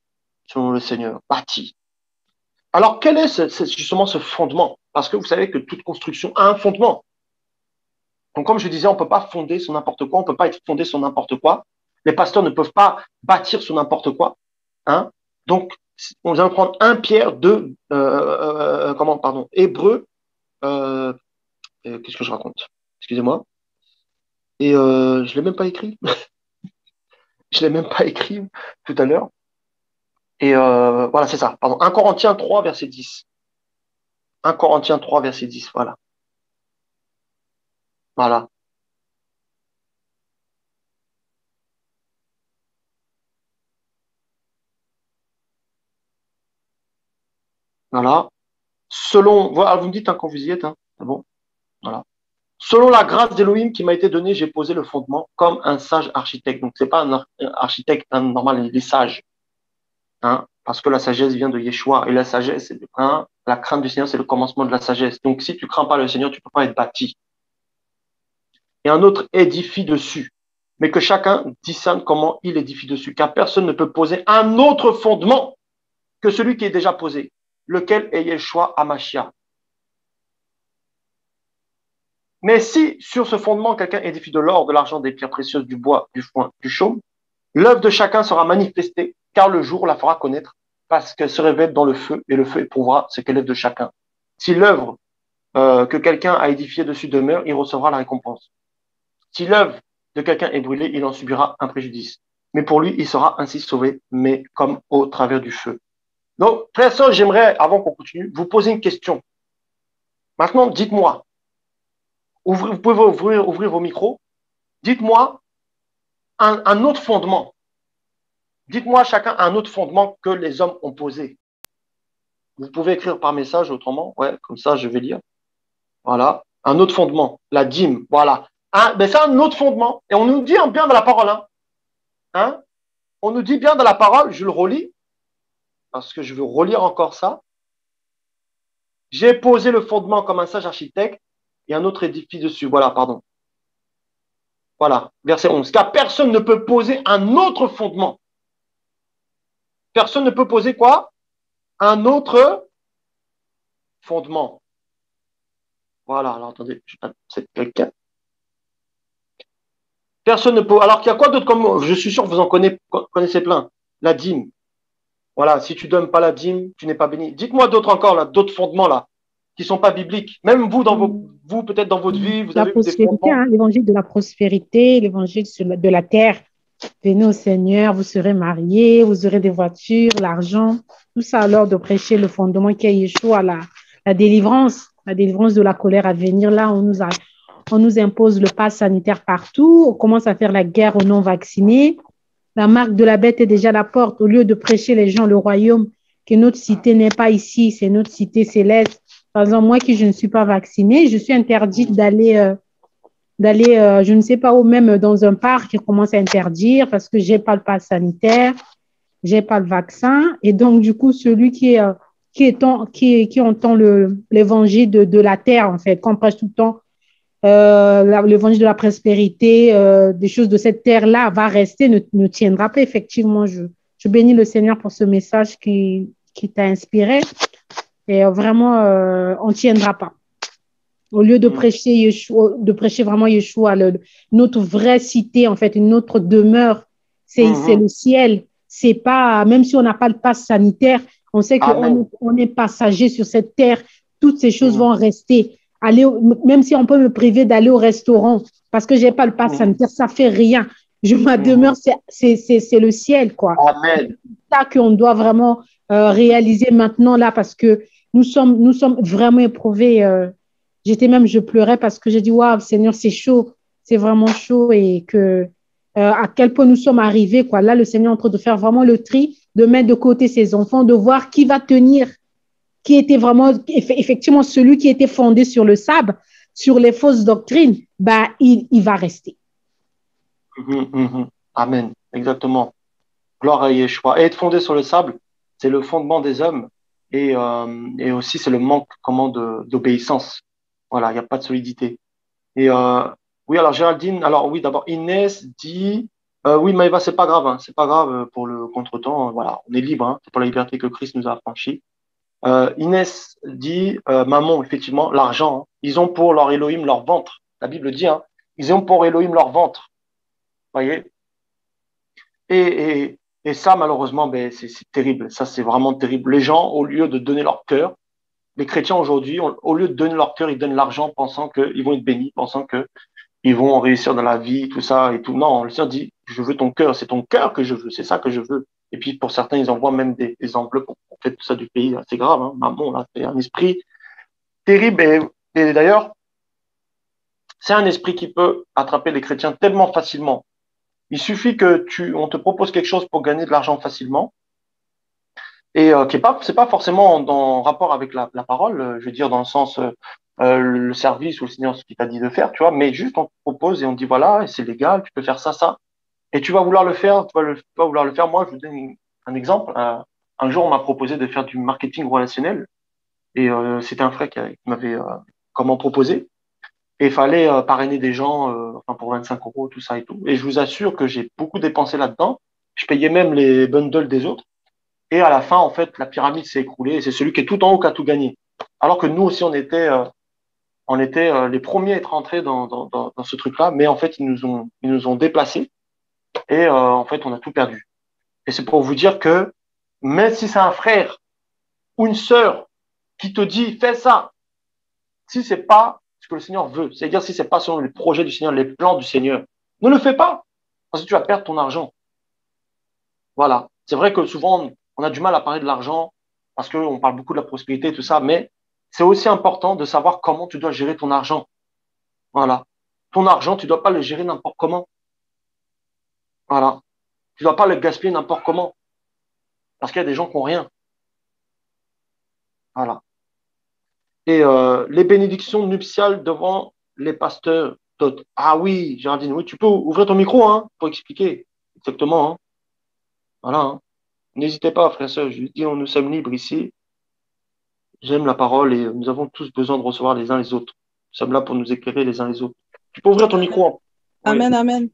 selon le Seigneur, bâtis. Alors quel est justement ce fondement? Parce que vous savez que toute construction a un fondement. Donc comme je disais, on peut pas fonder sur n'importe quoi, on peut pas être fondé sur n'importe quoi. Les pasteurs ne peuvent pas bâtir sur n'importe quoi. Hein? Donc on vient prendre 1 Pierre 2, Hébreu. Qu'est-ce que je raconte? Excusez-moi. Et je l'ai même pas écrit. Je l'ai même pas écrit tout à l'heure. Et voilà, c'est ça. Pardon. 1 Corinthiens 3, verset 10. 1 Corinthiens 3, verset 10. Voilà. Voilà. Voilà. Voilà, vous me dites hein, quand vous y êtes. Hein. C'est bon. Voilà. Selon la grâce d'Élohim qui m'a été donnée, j'ai posé le fondement comme un sage architecte. Donc, c'est pas un architecte normal, il est sage. Hein, parce que la sagesse vient de Yeshua. Et la sagesse, c'est la crainte du Seigneur, c'est le commencement de la sagesse. Donc, si tu crains pas le Seigneur, tu peux pas être bâti. Et un autre édifie dessus. Mais que chacun discerne comment il édifie dessus. Car personne ne peut poser un autre fondement que celui qui est déjà posé, lequel est Yeshua Hamashiach. Mais si sur ce fondement, quelqu'un édifie de l'or, de l'argent, des pierres précieuses, du bois, du foin, du chaume, l'œuvre de chacun sera manifestée, car le jour la fera connaître, parce qu'elle se révèle dans le feu, et le feu éprouvera ce qu'est l'œuvre de chacun. Si l'œuvre que quelqu'un a édifiée dessus demeure, il recevra la récompense. Si l'œuvre de quelqu'un est brûlée, il en subira un préjudice. Mais pour lui, il sera ainsi sauvé, mais comme au travers du feu. Donc, frère et sœurs, j'aimerais, avant qu'on continue, vous poser une question. Maintenant, dites-moi, vous pouvez ouvrir vos micros, dites-moi un autre fondement. Dites-moi chacun un autre fondement que les hommes ont posé. Vous pouvez écrire par message autrement, ouais, comme ça je vais lire. Voilà, un autre fondement, la dîme, voilà. Ben c'est un autre fondement. Et on nous dit bien dans la parole, hein. On nous dit bien dans la parole, je le relis, parce que je veux relire encore ça. J'ai posé le fondement comme un sage architecte et un autre édifie dessus. Voilà, pardon. Voilà, verset 11. Car personne ne peut poser un autre fondement. Personne ne peut poser quoi? Un autre fondement. Voilà, alors attendez, c'est quelqu'un. Personne ne peut. Alors qu'il y a quoi d'autre comme. Je suis sûr que vous en connaissez plein. La dîme. Voilà, si tu donnes pas la dîme, tu n'es pas béni. Dites-moi d'autres encore, là, d'autres fondements, là, qui sont pas bibliques. Même vous, vous peut-être dans votre vie, vous La avez eu des prospérité, fondements. hein, l'évangile de la prospérité, l'évangile de la terre. Venez au Seigneur, vous serez mariés, vous aurez des voitures, l'argent, tout ça alors de prêcher le fondement qui est Yeshua, la délivrance de la colère à venir. Là, on nous impose le pass sanitaire partout, on commence à faire la guerre aux non-vaccinés. La marque de la bête est déjà à la porte. Au lieu de prêcher les gens le royaume, que notre cité n'est pas ici, c'est notre cité céleste. Par exemple, moi qui je ne suis pas vaccinée, je suis interdite d'aller, je ne sais pas où, même dans un parc, ils commencent à interdire parce que j'ai pas le pass sanitaire, j'ai pas le vaccin. Et donc, du coup, celui qui entend l'évangile de la terre, en fait, qu'on prêche tout le temps, l'évangile de la prospérité, des choses de cette terre-là va rester, ne tiendra pas. Effectivement, je bénis le Seigneur pour ce message qui t'a inspiré. Et vraiment, on ne tiendra pas. Au lieu de Mhm. prêcher Yeshua, de prêcher vraiment Yeshua, notre vraie cité, en fait, notre demeure, c'est Mhm. le ciel. C'est pas, même si on n'a pas le pass sanitaire, on sait Amen. on est passager sur cette terre. Toutes ces choses Mhm. vont rester. Même si on peut me priver d'aller au restaurant parce que j'ai pas le pass Mhm. sanitaire, ça fait rien. Ma demeure, Mhm. c'est le ciel, quoi. Amen. C'est ça qu'on doit vraiment réaliser maintenant là parce que nous sommes vraiment éprouvés. Je pleurais parce que j'ai dit, waouh, Seigneur, c'est chaud, c'est vraiment chaud et que à quel point nous sommes arrivés, quoi. Là, le Seigneur est en train de faire vraiment le tri, de mettre de côté ses enfants, de voir qui va tenir, qui était vraiment, effectivement, celui qui était fondé sur le sable, sur les fausses doctrines, bah, il va rester. Mhm. Mhm. Amen. Exactement. Gloire à Yeshua. Et être fondé sur le sable, c'est le fondement des hommes et aussi c'est le manque comment d'obéissance. Voilà, il n'y a pas de solidité. Et oui, alors Géraldine, alors oui, d'abord Inès dit, oui, Maëva, c'est pas grave, hein, c'est pas grave pour le contretemps, voilà, on est libre, hein, c'est pour la liberté que Christ nous a affranchis. Inès dit, maman, effectivement, l'argent, hein, ils ont pour leur Elohim leur ventre. La Bible dit, hein, ils ont pour Elohim leur ventre, voyez. Et, et ça, malheureusement, ben, c'est terrible. Ça, c'est vraiment terrible. Les gens, au lieu de donner leur cœur, les chrétiens aujourd'hui, au lieu de donner leur cœur, ils donnent l'argent pensant qu'ils vont être bénis, pensant que ils vont réussir dans la vie, tout ça et tout. Non, le Seigneur dit, je veux ton cœur, c'est ton cœur que je veux, c'est ça que je veux. Et puis pour certains, ils envoient même des enveloppes, on fait tout ça du pays, c'est grave, hein. Maman, là, c'est un esprit terrible. Et d'ailleurs, c'est un esprit qui peut attraper les chrétiens tellement facilement. Il suffit on te propose quelque chose pour gagner de l'argent facilement et qui est pas, c'est pas forcément en rapport avec la parole, je veux dire dans le sens le service ou le Seigneur ce qu'il t'a dit de faire, tu vois, mais juste on te propose et on te dit voilà, et c'est légal, tu peux faire ça, ça. Et tu vas vouloir le faire, tu vas vouloir le faire. Moi, je vous donne un exemple. Un jour, on m'a proposé de faire du marketing relationnel et c'était un frère qui m'avait comment proposé. Et il fallait parrainer des gens enfin, pour 25 euros, tout ça et tout. Et je vous assure que j'ai beaucoup dépensé là-dedans. Je payais même les bundles des autres. Et à la fin, en fait, la pyramide s'est écroulée et c'est celui qui est tout en haut qui a tout gagné. Alors que nous aussi, on était les premiers à être rentrés dans ce truc-là, mais en fait, ils nous ont déplacés et en fait, on a tout perdu. Et c'est pour vous dire que même si c'est un frère ou une sœur qui te dit fais ça, si c'est pas ce que le Seigneur veut, c'est-à-dire si c'est pas selon les projets du Seigneur, les plans du Seigneur, ne le fais pas parce que tu vas perdre ton argent. Voilà. C'est vrai que souvent on a du mal à parler de l'argent parce qu'on parle beaucoup de la prospérité et tout ça, mais c'est aussi important de savoir comment tu dois gérer ton argent. Voilà. Ton argent, tu dois pas le gérer n'importe comment. Voilà. Tu dois pas le gaspiller n'importe comment parce qu'il y a des gens qui ont rien. Voilà. Et les bénédictions nuptiales devant les pasteurs. Ah oui, Géraldine, oui, tu peux ouvrir ton micro hein, pour expliquer exactement. Hein. Voilà. Hein. N'hésitez pas, frère et sœurs. Je dis, nous sommes libres ici. J'aime la parole et nous avons tous besoin de recevoir les uns les autres. Nous sommes là pour nous éclairer les uns les autres. Tu peux ouvrir ton micro. Hein. Oui. Amen, amen.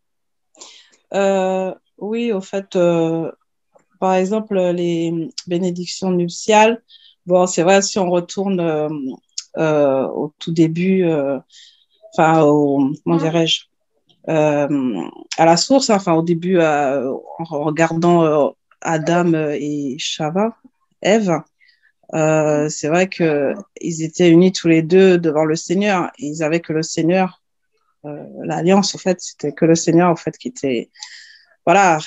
Oui, au fait, par exemple, les bénédictions nuptiales, bon, c'est vrai, si on retourne au tout début, comment dirais-je, à la source, hein, enfin, au début, en regardant Adam et Chava, Ève, c'est vrai qu'ils étaient unis tous les deux devant le Seigneur. Et ils avaient que le Seigneur, l'alliance, en fait, c'était que le Seigneur, en fait, qui était voilà,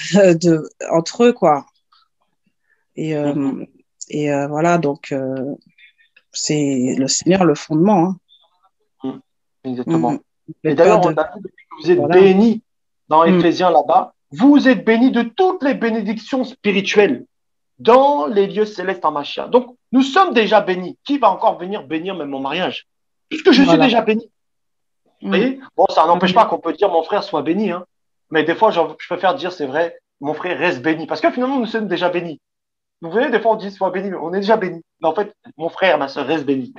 entre eux, quoi. Et, Mhm. voilà, donc, c'est le Seigneur le fondement. Hein. Mhm. Mm. Exactement. Ne Et faites pas d'ailleurs, on de. a vu depuis que vous êtes Voilà. bénis dans Mm. Éphésiens là-bas, vous êtes bénis de toutes les bénédictions spirituelles dans les lieux célestes en Machia. Donc, nous sommes déjà bénis. Qui va encore venir bénir même mon mariage? Puisque je suis Voilà. déjà béni. Vous Mm. voyez? Bon, ça n'empêche pas Amen. qu'on peut dire mon frère soit béni, hein. Mais des fois, je préfère dire c'est vrai, mon frère reste béni. Parce que finalement, nous sommes déjà bénis. Vous voyez, des fois, on dit soit béni, mais on est déjà béni. Mais en fait, mon frère, ma soeur reste béni.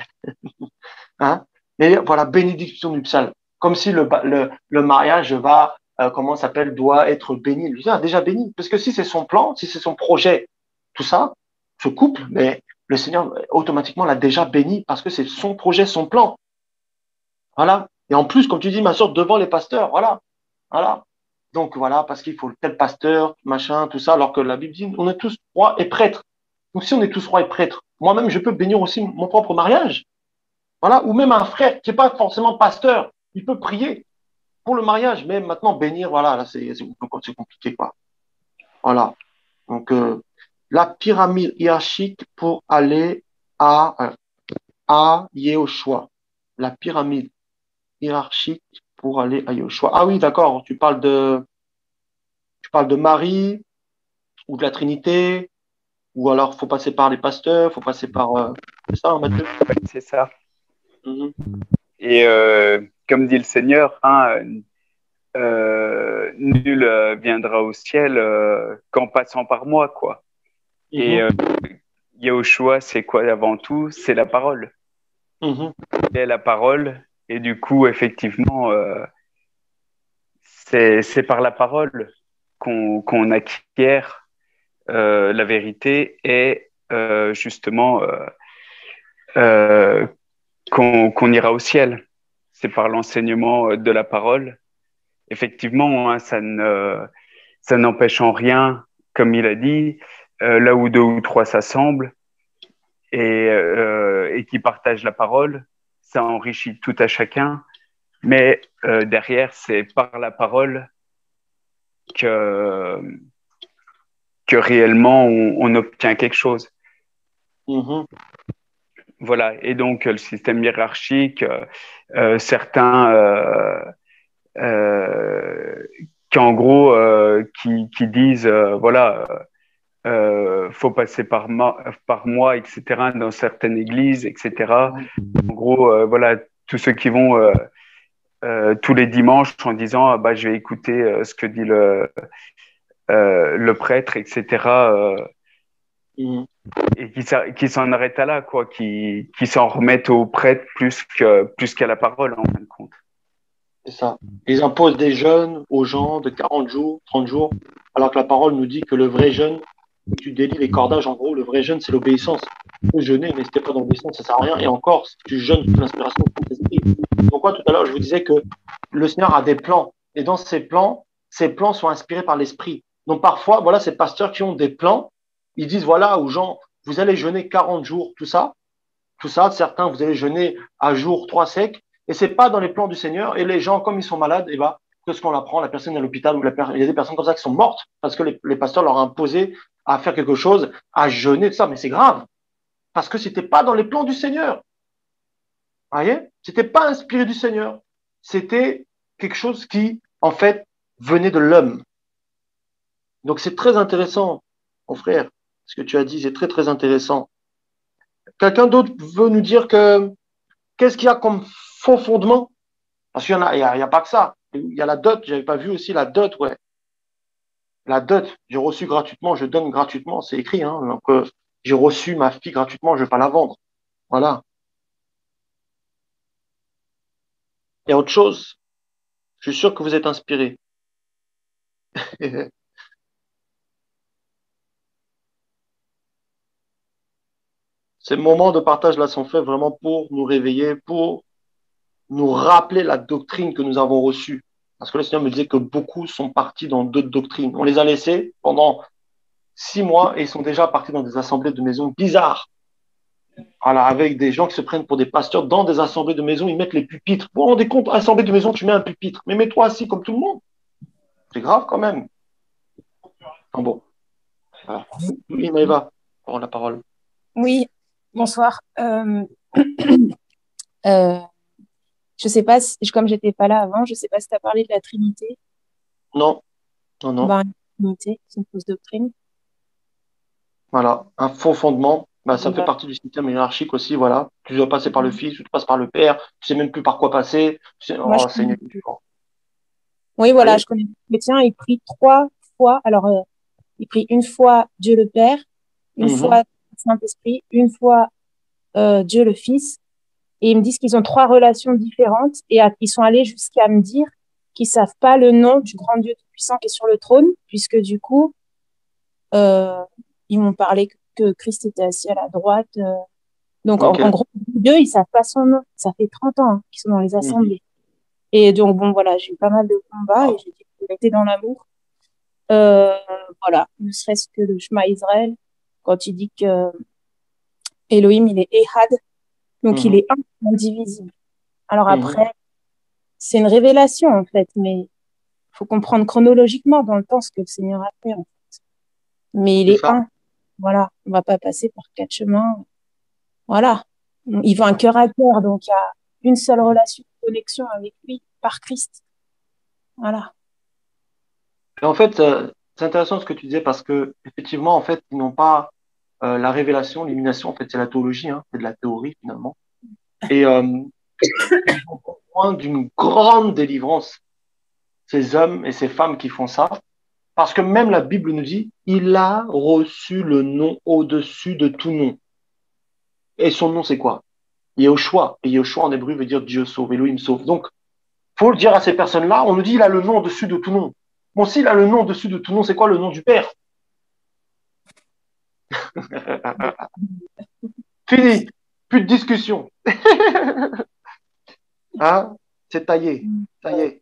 Hein? Et voilà, bénédiction nuptiale. Comme si le mariage va, comment ça s'appelle, doit être béni. Lui, il déjà béni. Parce que si c'est son plan, si c'est son projet, tout ça, ce couple, mais le Seigneur automatiquement l'a déjà béni parce que c'est son projet, son plan. Voilà. Et en plus, comme tu dis, ma soeur, devant les pasteurs, voilà. Voilà. Donc voilà, parce qu'il faut tel pasteur, machin, tout ça, alors que la Bible dit, on est tous rois et prêtres. Donc si on est tous rois et prêtres, moi-même, je peux bénir aussi mon propre mariage. Voilà. Ou même un frère qui n'est pas forcément pasteur, il peut prier pour le mariage, mais maintenant bénir, voilà, là, c'est compliqué, quoi. Voilà. Donc, la pyramide hiérarchique pour aller à Yehoshua. La pyramide hiérarchique pour aller à Yehoshua. Ah oui, d'accord, tu parles de Marie ou de la Trinité, ou alors faut passer par les pasteurs, faut passer par... c'est ça, hein, Mathieu? Ouais, c'est ça. Mhm. Et comme dit le Seigneur, hein, nul viendra au ciel qu'en passant par moi, quoi. Et Mhm. Yahushua, c'est quoi avant tout? C'est la parole. Mhm. C'est la parole. Et du coup, effectivement, c'est par la parole qu'on acquiert la vérité et justement euh, qu'on ira au ciel. C'est par l'enseignement de la parole. Effectivement, hein, ça n'empêche en rien, comme il a dit, là où deux ou trois s'assemblent et qui partagent la parole, ça enrichit tout à chacun. Mais derrière, c'est par la parole que, que réellement on obtient quelque chose. Mhm. Voilà. Et donc, le système hiérarchique, certains euh, qui en gros qui disent voilà faut passer par moi, etc., dans certaines églises, etc. En gros voilà, tous ceux qui vont tous les dimanches en disant ah, bah je vais écouter ce que dit le prêtre, etc. Mhm. Et qui s'en arrêtent à là, quoi, qui s'en remettent au prêtre plus qu'à la parole, en fin de compte. C'est ça. Ils imposent des jeûnes aux gens de 40 jours, 30 jours, alors que la parole nous dit que le vrai jeûne, où tu délies les cordages, en gros, le vrai jeûne, c'est l'obéissance. Tu peux jeûner, mais si t'es pas dans l'obéissance, ça sert à rien. Et encore, si tu jeûnes sous l'inspiration de ton esprit. Donc, moi, tout à l'heure, je vous disais que le Seigneur a des plans. Et dans ces plans sont inspirés par l'esprit. Donc, parfois, voilà, ces pasteurs qui ont des plans, ils disent, voilà, aux gens, vous allez jeûner 40 jours, tout ça. Certains, vous allez jeûner à jour 3 secs, et c'est pas dans les plans du Seigneur. Et les gens, comme ils sont malades, et ben, qu'est-ce qu'on apprend? La personne est à l'hôpital, il y a des personnes comme ça qui sont mortes parce que les pasteurs leur ont imposé à faire quelque chose, à jeûner, tout ça. Mais c'est grave parce que c'était pas dans les plans du Seigneur. Vous voyez? C'était pas inspiré du Seigneur. C'était quelque chose qui, en fait, venait de l'homme. Donc c'est très intéressant, mon frère, ce que tu as dit, c'est très très intéressant. Quelqu'un d'autre veut nous dire que qu'est-ce qu'il y a comme faux fondement? Parce qu'il y en a, il y a pas que ça. Il y a la dot, j'avais pas vu aussi la dot, ouais. La dot, j'ai reçu gratuitement, je donne gratuitement, c'est écrit, hein. Donc, j'ai reçu ma fille gratuitement, je vais pas la vendre. Voilà. Il y a autre chose. Je suis sûr que vous êtes inspirés. Ces moments de partage là sont faits vraiment pour nous réveiller, pour nous rappeler la doctrine que nous avons reçue. Parce que le Seigneur me disait que beaucoup sont partis dans d'autres doctrines. On les a laissés pendant 6 mois et ils sont déjà partis dans des assemblées de maisons bizarres. Voilà, avec des gens qui se prennent pour des pasteurs dans des assemblées de maison, ils mettent les pupitres. Vous vous rendez compte, assemblée de maison, tu mets un pupitre, mais mets-toi assis comme tout le monde. C'est grave quand même. Ah bon, voilà. Oui, Maëva, prends la parole. Oui, bonsoir. Euh, je sais pas si, comme j'étais pas là avant, je sais pas si tu as parlé de la Trinité. Non, non, non. Ben, la Trinité, c'est une fausse doctrine. Voilà, un faux fondement, bah, ça fait Voilà. partie du système hiérarchique aussi, voilà. Tu dois passer par le Fils, tu passes par le Père, tu sais même plus par quoi passer. Moi, Oh, Seigneur, tu vois. oui, Vous voilà, voyez? je connais le chrétien, il prie 3 fois. Alors, il prie une fois Dieu le Père, une Mhm. fois le Saint-Esprit, une fois Dieu le Fils. Et ils me disent qu'ils ont 3 relations différentes et ils sont allés jusqu'à me dire qu'ils savent pas le nom du grand Dieu tout-puissant qui est sur le trône, puisque du coup, euh, ils m'ont parlé que Christ était assis à la droite. Donc, en Ok. gros, Dieu, ils savent pas son nom. Ça fait 30 ans qu'ils sont dans les Mhm. assemblées. Et donc, bon, voilà, j'ai eu pas mal de combats et j'ai dit qu'il était dans l'amour. Euh, voilà, ne serait-ce que le Shema Israël, quand il dit que Elohim, il est Ehad, donc il Mhm. est un, indivisible. Alors Mhm. après, c'est une révélation, en fait, mais il faut comprendre chronologiquement dans le temps ce que le Seigneur a fait, en fait. Mais il C'est est ça. un. Voilà, on va pas passer par 4 chemins. Voilà. Il va un cœur à cœur, donc il y a une seule relation de connexion avec lui par Christ. Voilà. Et en fait, c'est intéressant ce que tu disais parce que, effectivement, en fait, ils n'ont pas la révélation, l'illumination, en fait, c'est la théologie, hein, c'est de la théorie finalement. Et ils ont besoin d'une grande délivrance, ces hommes et ces femmes qui font ça. Parce que même la Bible nous dit, il a reçu le nom au-dessus de tout nom. Et son nom, c'est quoi? Yehoshua. Et Yehoshua en hébreu veut dire Dieu sauve, Elohim sauve. Donc, faut le dire à ces personnes-là, on nous dit, il a le nom au-dessus de tout nom. Bon, s'il a le nom au-dessus de tout nom, c'est quoi le nom du Père? Fini. Plus de discussion. Hein? C'est taillé. Ça y est.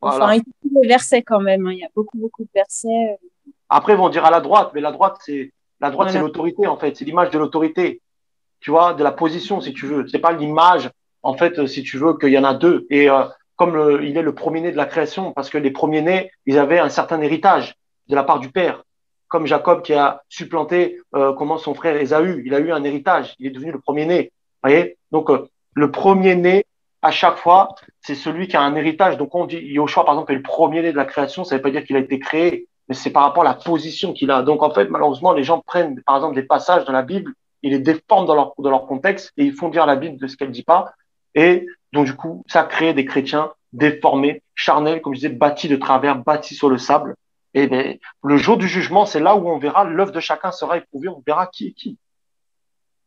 Enfin, Voilà. il y a des versets quand même, hein. Il y a beaucoup, beaucoup de versets. Après, ils vont dire à la droite, mais la droite, c'est Voilà. l'autorité, en fait. C'est l'image de l'autorité. Tu vois, de la position, si tu veux. C'est pas l'image, en fait, si tu veux, qu'il y en a deux. Et comme il est le premier-né de la création, parce que les premiers-nés, ils avaient un certain héritage de la part du père. Comme Jacob qui a supplanté comment son frère Ésaü, il a eu un héritage, il est devenu le premier-né. Vous voyez? Donc, le premier-né, à chaque fois, c'est celui qui a un héritage. Donc, on dit, Yoshua, par exemple, est le premier-né de la création, ça ne veut pas dire qu'il a été créé, mais c'est par rapport à la position qu'il a. Donc, en fait, malheureusement, les gens prennent, par exemple, des passages dans la Bible, ils les déforment dans leur contexte et ils font dire la Bible de ce qu'elle dit pas. Et donc, du coup, ça crée des chrétiens déformés, charnels, comme je disais, bâtis de travers, bâtis sur le sable. Et bien, le jour du jugement, c'est là où on verra, l'œuvre de chacun sera éprouvée, on verra qui est qui.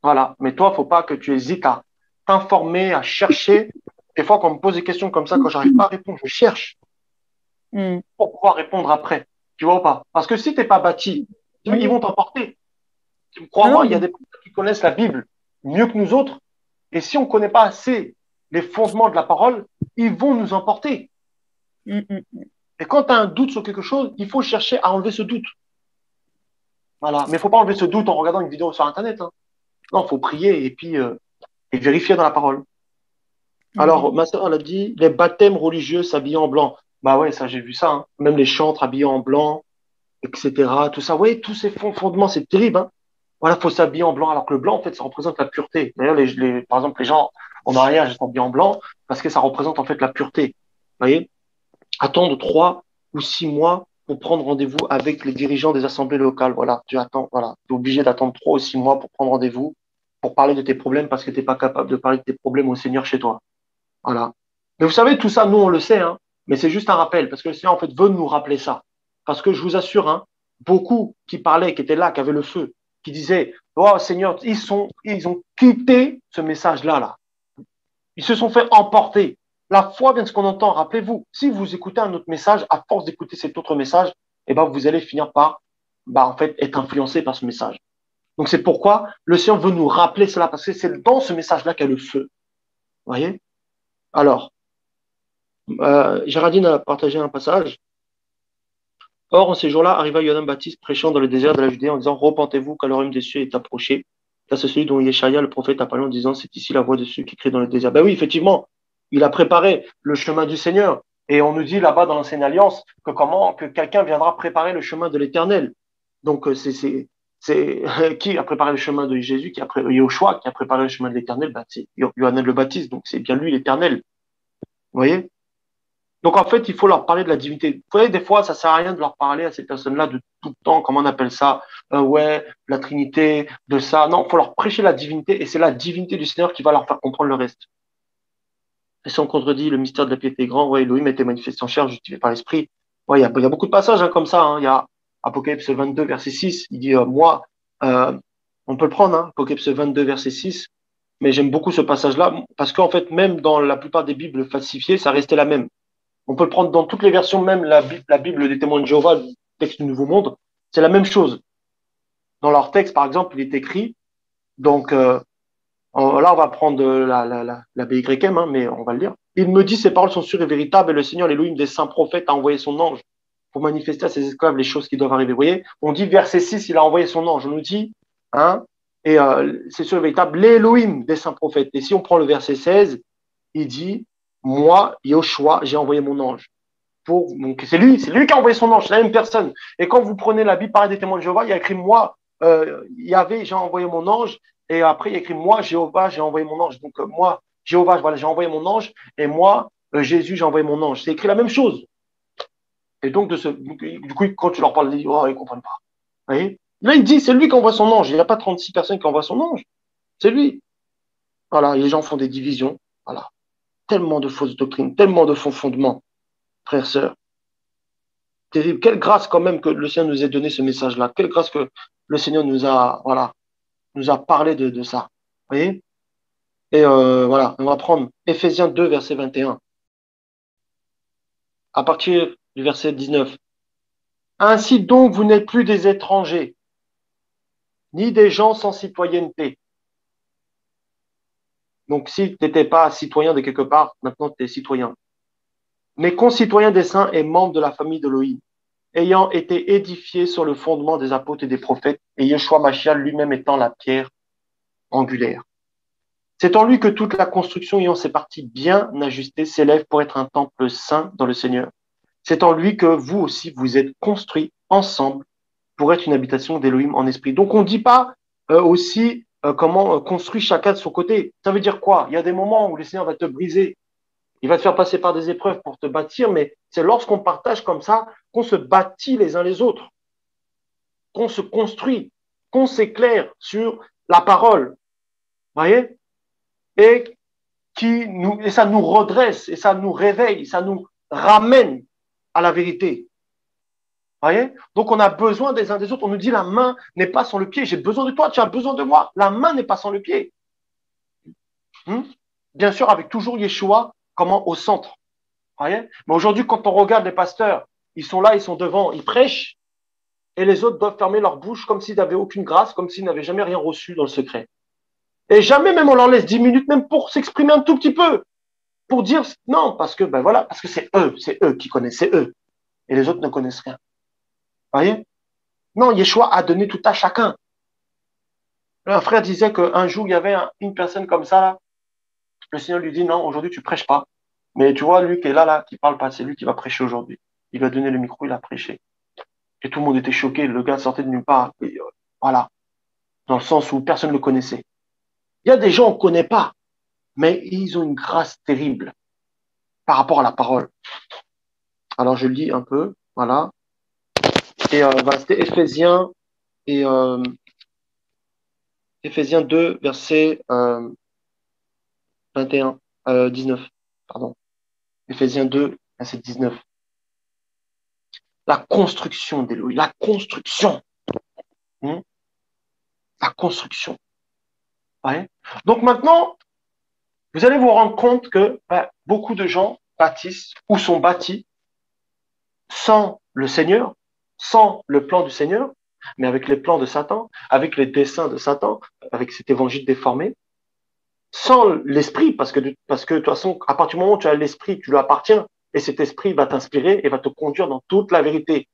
Voilà. Mais toi, faut pas que tu hésites à t'informer, à chercher. Des fois, quand on me pose des questions comme ça, quand j'arrive pas à répondre, je cherche Mm. pour pouvoir répondre après. Tu vois ou pas? Parce que si t'es pas bâti, ils Oui. vont t'emporter. Non, Crois-moi, il y a non, des personnes qui connaissent la Bible mieux que nous autres. Et si on ne connaît pas assez les fondements de la parole, ils vont nous emporter. mm. Et quand tu as un doute sur quelque chose, il faut chercher à enlever ce doute. Voilà. Mais il ne faut pas enlever ce doute en regardant une vidéo sur Internet, hein. Non, il faut prier et puis et vérifier dans la parole. Amen. Alors, ma sœur, elle a dit les baptêmes religieux s'habillent en blanc. Bah ouais, ça, j'ai vu ça, hein. Même les chantres habillés en blanc, etc. Tout ça. Oui, tous ces fondements, c'est terrible, hein. Voilà, faut s'habiller en blanc, alors que le blanc, en fait, ça représente la pureté. D'ailleurs, par exemple, les gens en mariage, ils sont habillés en blanc parce que ça représente en fait la pureté. Vous voyez? Attendre 3 ou 6 mois pour prendre rendez-vous avec les dirigeants des assemblées locales. Voilà, tu attends, voilà. Tu es obligé d'attendre 3 ou 6 mois pour prendre rendez-vous, pour parler de tes problèmes parce que tu n'es pas capable de parler de tes problèmes au Seigneur chez toi. Voilà. Mais vous savez, tout ça, nous, on le sait, hein, mais c'est juste un rappel parce que le Seigneur, en fait, veut nous rappeler ça. Parce que je vous assure, hein, beaucoup qui parlaient, qui étaient là, qui avaient le feu, qui disaient, oh Seigneur, ils ont quitté ce message-là, là. Ils se sont fait emporter. La foi vient de ce qu'on entend. Rappelez-vous, si vous écoutez un autre message, à force d'écouter cet autre message, eh ben, vous allez finir par, en fait, être influencé par ce message. Donc, c'est pourquoi le Seigneur veut nous rappeler cela, parce que c'est dans ce message-là qu'il y a le feu. Vous voyez? Alors, Géraldine a partagé un passage. Or, en ces jours-là, arriva Yohann Baptiste prêchant dans le désert de la Judée en disant, repentez-vous car le royaume des cieux est approché. Là, c'est celui dont Yeshaïa, le prophète, a parlé en disant, c'est ici la voix de ceux qui crient dans le désert. Ben oui, effectivement, il a préparé le chemin du Seigneur. Et on nous dit là-bas dans l'Ancienne Alliance que quelqu'un viendra préparer le chemin de l'Éternel. Donc, c'est qui a préparé le chemin de Jésus, Yoshua, qui a préparé le chemin de l'Éternel, ben, c'est Yohanan le Baptiste. Donc, c'est bien lui l'Éternel. Vous voyez? Donc, en fait, il faut leur parler de la divinité. Vous voyez, des fois, ça sert à rien de leur parler à ces personnes-là de tout le temps, comment on appelle ça, ouais, la Trinité, de ça. Non, il faut leur prêcher la divinité, et c'est la divinité du Seigneur qui va leur faire comprendre le reste. Et si on contredit le mystère de la piété grand, ouais, Elohim était manifesté en chair, justifié par l'esprit. Ouais, il y a beaucoup de passages hein, comme ça. Hein. Il y a Apocalypse 22, verset 6. Il dit, on peut le prendre, hein, Apocalypse 22, verset 6. Mais j'aime beaucoup ce passage-là, parce qu'en fait, même dans la plupart des Bibles falsifiées, ça restait la même. On peut le prendre dans toutes les versions, même la Bible des témoins de Jéhovah, le texte du Nouveau Monde, c'est la même chose. Dans leur texte, par exemple, il est écrit, donc là, on va prendre la BYM, hein, mais on va le lire. Il me dit, ces paroles sont sûres et véritables, et le Seigneur, l'Élohim des saints prophètes, a envoyé son ange pour manifester à ses esclaves les choses qui doivent arriver. Vous voyez, on dit verset 6, il a envoyé son ange. On nous dit, hein, et c'est sûr et véritable, l'Élohim des saints prophètes. Et si on prend le verset 16, il dit, moi, Yoshua, j'ai envoyé mon ange. Donc c'est lui qui a envoyé son ange, c'est la même personne. Et quand vous prenez la Bible pareil des témoins de Jéhovah, il y a écrit moi, Yahvé, j'ai envoyé mon ange. Et après, il y a écrit moi, Jéhovah, j'ai envoyé mon ange. Donc moi, Jéhovah, voilà, j'ai envoyé mon ange. Et moi, Jésus, j'ai envoyé mon ange. C'est écrit la même chose. Et donc, du coup, quand tu leur parles, ils disent, oh, ils ne comprennent pas. Vous voyez? Là, il dit, c'est lui qui envoie son ange. Il n'y a pas 36 personnes qui envoient son ange. C'est lui. Voilà, et les gens font des divisions. Voilà. Tellement de fausses doctrines, tellement de faux fondements, frères, sœurs. Terrible. Quelle grâce quand même que le Seigneur nous ait donné ce message-là. Quelle grâce que le Seigneur nous a parlé de ça. Vous voyez? Et voilà, on va prendre Éphésiens 2, verset 21. À partir du verset 19. Ainsi donc, vous n'êtes plus des étrangers, ni des gens sans citoyenneté. Donc, si tu n'étais pas citoyen de quelque part, maintenant tu es citoyen. Mais concitoyen des saints et membre de la famille d'Elohim, ayant été édifié sur le fondement des apôtres et des prophètes, et Yeshua Mashiach lui-même étant la pierre angulaire. C'est en lui que toute la construction ayant ses parties bien ajustées s'élève pour être un temple saint dans le Seigneur. C'est en lui que vous aussi, vous êtes construits ensemble pour être une habitation d'Elohim en esprit. Donc, on ne dit pas aussi comment construire chacun de son côté. Ça veut dire quoi? Il y a des moments où le Seigneur va te briser. Il va te faire passer par des épreuves pour te bâtir, mais c'est lorsqu'on partage comme ça qu'on se bâtit les uns les autres, qu'on se construit, qu'on s'éclaire sur la parole. Voyez? Et ça nous redresse, et ça nous réveille, ça nous ramène à la vérité. Voyez? Donc on a besoin des uns des autres. On nous dit la main n'est pas sans le pied. J'ai besoin de toi, tu as besoin de moi. La main n'est pas sans le pied. Bien sûr, avec toujours Yeshua, comment au centre. Voyez? Mais aujourd'hui, quand on regarde les pasteurs, ils sont là, ils sont devant, ils prêchent, et les autres doivent fermer leur bouche comme s'ils n'avaient aucune grâce, comme s'ils n'avaient jamais rien reçu dans le secret. Et jamais même on leur laisse 10 minutes, même pour s'exprimer un tout petit peu, pour dire non, parce que ben voilà, parce que c'est eux qui connaissent, c'est eux, et les autres ne connaissent rien. Voyez? Non, Yeshua a donné tout à chacun. Un frère disait qu'un jour il y avait une personne comme ça là, le Seigneur lui dit non, aujourd'hui tu prêches pas, mais tu vois lui qui est là qui parle pas, c'est lui qui va prêcher aujourd'hui. Il va donner le micro, il a prêché. Et tout le monde était choqué, le gars sortait de nulle part. Et, voilà, dans le sens où personne ne le connaissait. Il y a des gens qu'on ne connaît pas, mais ils ont une grâce terrible par rapport à la parole. Alors je lis un peu, voilà. Et c'était Éphésiens et Éphésiens 2, verset 19, pardon. Éphésiens 2, verset 19. La construction d'Élohim, la construction. La construction. Ouais. Donc maintenant, vous allez vous rendre compte que beaucoup de gens bâtissent ou sont bâtis sans le Seigneur, sans le plan du Seigneur, mais avec les plans de Satan, avec les desseins de Satan, avec cet évangile déformé, sans l'esprit, parce que de toute façon, à partir du moment où tu as l'esprit, tu lui appartiens, et cet esprit va t'inspirer et va te conduire dans toute la vérité.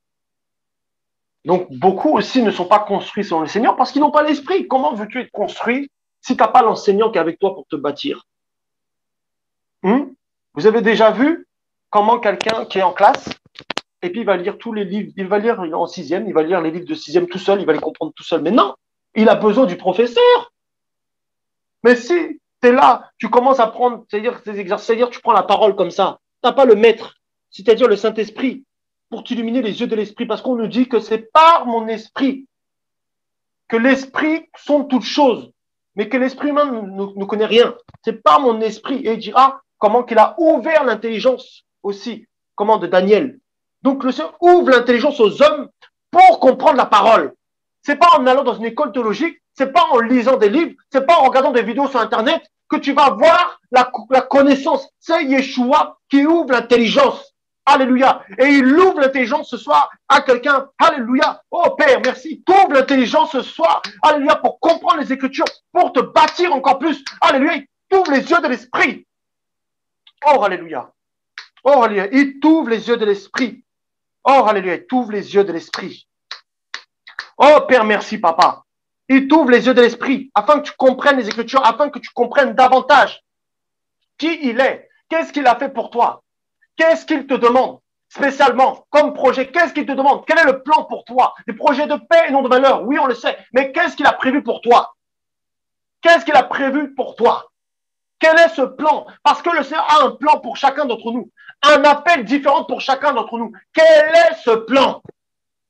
Donc, beaucoup aussi ne sont pas construits selon le Seigneur parce qu'ils n'ont pas l'esprit. Comment veux-tu être construit si tu n'as pas l'enseignant qui est avec toi pour te bâtir? Vous avez déjà vu comment quelqu'un qui est en classe, et puis il va lire tous les livres, il va lire en sixième, il va lire les livres de sixième tout seul, il va les comprendre tout seul. Mais non, il a besoin du professeur. Mais si tu es là, tu commences à prendre, c'est-à-dire tes exercices, c'est-à-dire tu prends la parole comme ça, tu n'as pas le maître, c'est-à-dire le Saint-Esprit, pour t'illuminer les yeux de l'esprit, parce qu'on nous dit que c'est par mon esprit, que l'esprit sont toutes choses, mais que l'esprit humain ne connaît rien. C'est par mon esprit. Et il dira comment qu'il a ouvert l'intelligence aussi, comment de Daniel. Donc le Seigneur ouvre l'intelligence aux hommes pour comprendre la parole. C'est pas en allant dans une école théologique, c'est pas en lisant des livres, c'est pas en regardant des vidéos sur Internet que tu vas voir la connaissance. C'est Yeshua qui ouvre l'intelligence. Alléluia. Et il ouvre l'intelligence ce soir à quelqu'un. Alléluia. Oh Père, merci. Tu ouvres l'intelligence ce soir. Alléluia. Pour comprendre les Écritures, pour te bâtir encore plus. Alléluia. Il t'ouvre les yeux de l'esprit. Oh, alléluia. Oh, alléluia. Il t'ouvre les yeux de l'esprit. Oh, alléluia. Il t'ouvre les yeux de l'esprit. Oh Père, merci Papa. Il t'ouvre les yeux de l'esprit afin que tu comprennes les Écritures, afin que tu comprennes davantage qui il est. Qu'est-ce qu'il a fait pour toi? Qu'est-ce qu'il te demande spécialement comme projet? Qu'est-ce qu'il te demande? Quel est le plan pour toi? Des projets de paix et non de malheur, oui, on le sait. Mais qu'est-ce qu'il a prévu pour toi? Qu'est-ce qu'il a prévu pour toi? Quel est ce plan? Parce que le Seigneur a un plan pour chacun d'entre nous. Un appel différent pour chacun d'entre nous. Quel est ce plan?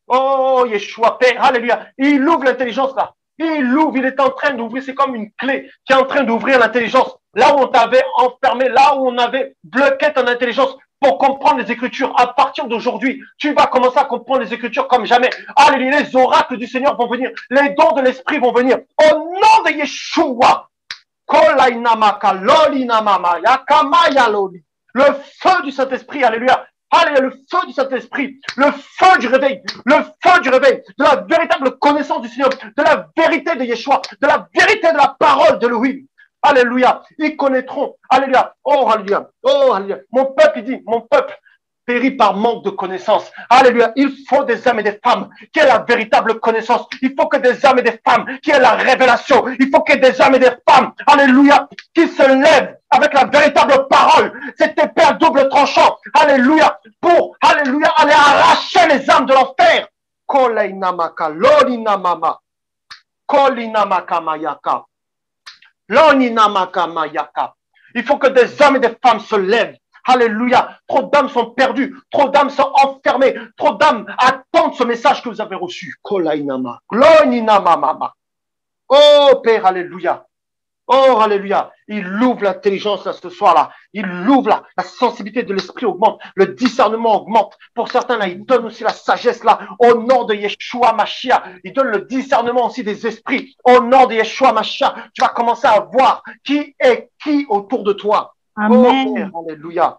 Oh, Yeshua, Père, alléluia. Il ouvre l'intelligence là. Il l'ouvre, il est en train d'ouvrir. C'est comme une clé qui est en train d'ouvrir l'intelligence. Là où on t'avait enfermé, là où on avait bloqué ton intelligence pour comprendre les Écritures. À partir d'aujourd'hui, tu vas commencer à comprendre les Écritures comme jamais. Alléluia, les oracles du Seigneur vont venir. Les dons de l'Esprit vont venir. Au nom de Yeshua. Le feu du Saint-Esprit, alléluia. Alléluia, le feu du Saint-Esprit, le feu du réveil, de la véritable connaissance du Seigneur, de la vérité de Yeshua, de la vérité de la parole de Louis. Alléluia. Ils connaîtront. Alléluia. Oh, alléluia. Oh, alléluia. Mon peuple, il dit, mon peuple périt par manque de connaissance. Alléluia. Il faut des hommes et des femmes qui aient la véritable connaissance. Il faut que des hommes et des femmes qui aient la révélation. Il faut que des hommes et des femmes, alléluia, qui se lèvent avec la véritable parole. Cette épée à double tranchant. Alléluia. Pour, alléluia, aller arracher les âmes de l'enfer. Kolinamaka, lolinamama, kolinamaka mayaka. Il faut que des hommes et des femmes se lèvent. Alléluia. Trop d'âmes sont perdues. Trop d'âmes sont enfermées. Trop d'âmes attendent ce message que vous avez reçu. Oh Père, alléluia. Oh, alléluia. Il ouvre l'intelligence là, ce soir-là. Il ouvre là. La sensibilité de l'esprit augmente. Le discernement augmente. Pour certains, là, il donne aussi la sagesse là. Au nom de Yeshua Mashiach. Il donne le discernement aussi des esprits. Au nom de Yeshua Mashiach. Tu vas commencer à voir qui est qui autour de toi. Amen. Oh, Père, alléluia.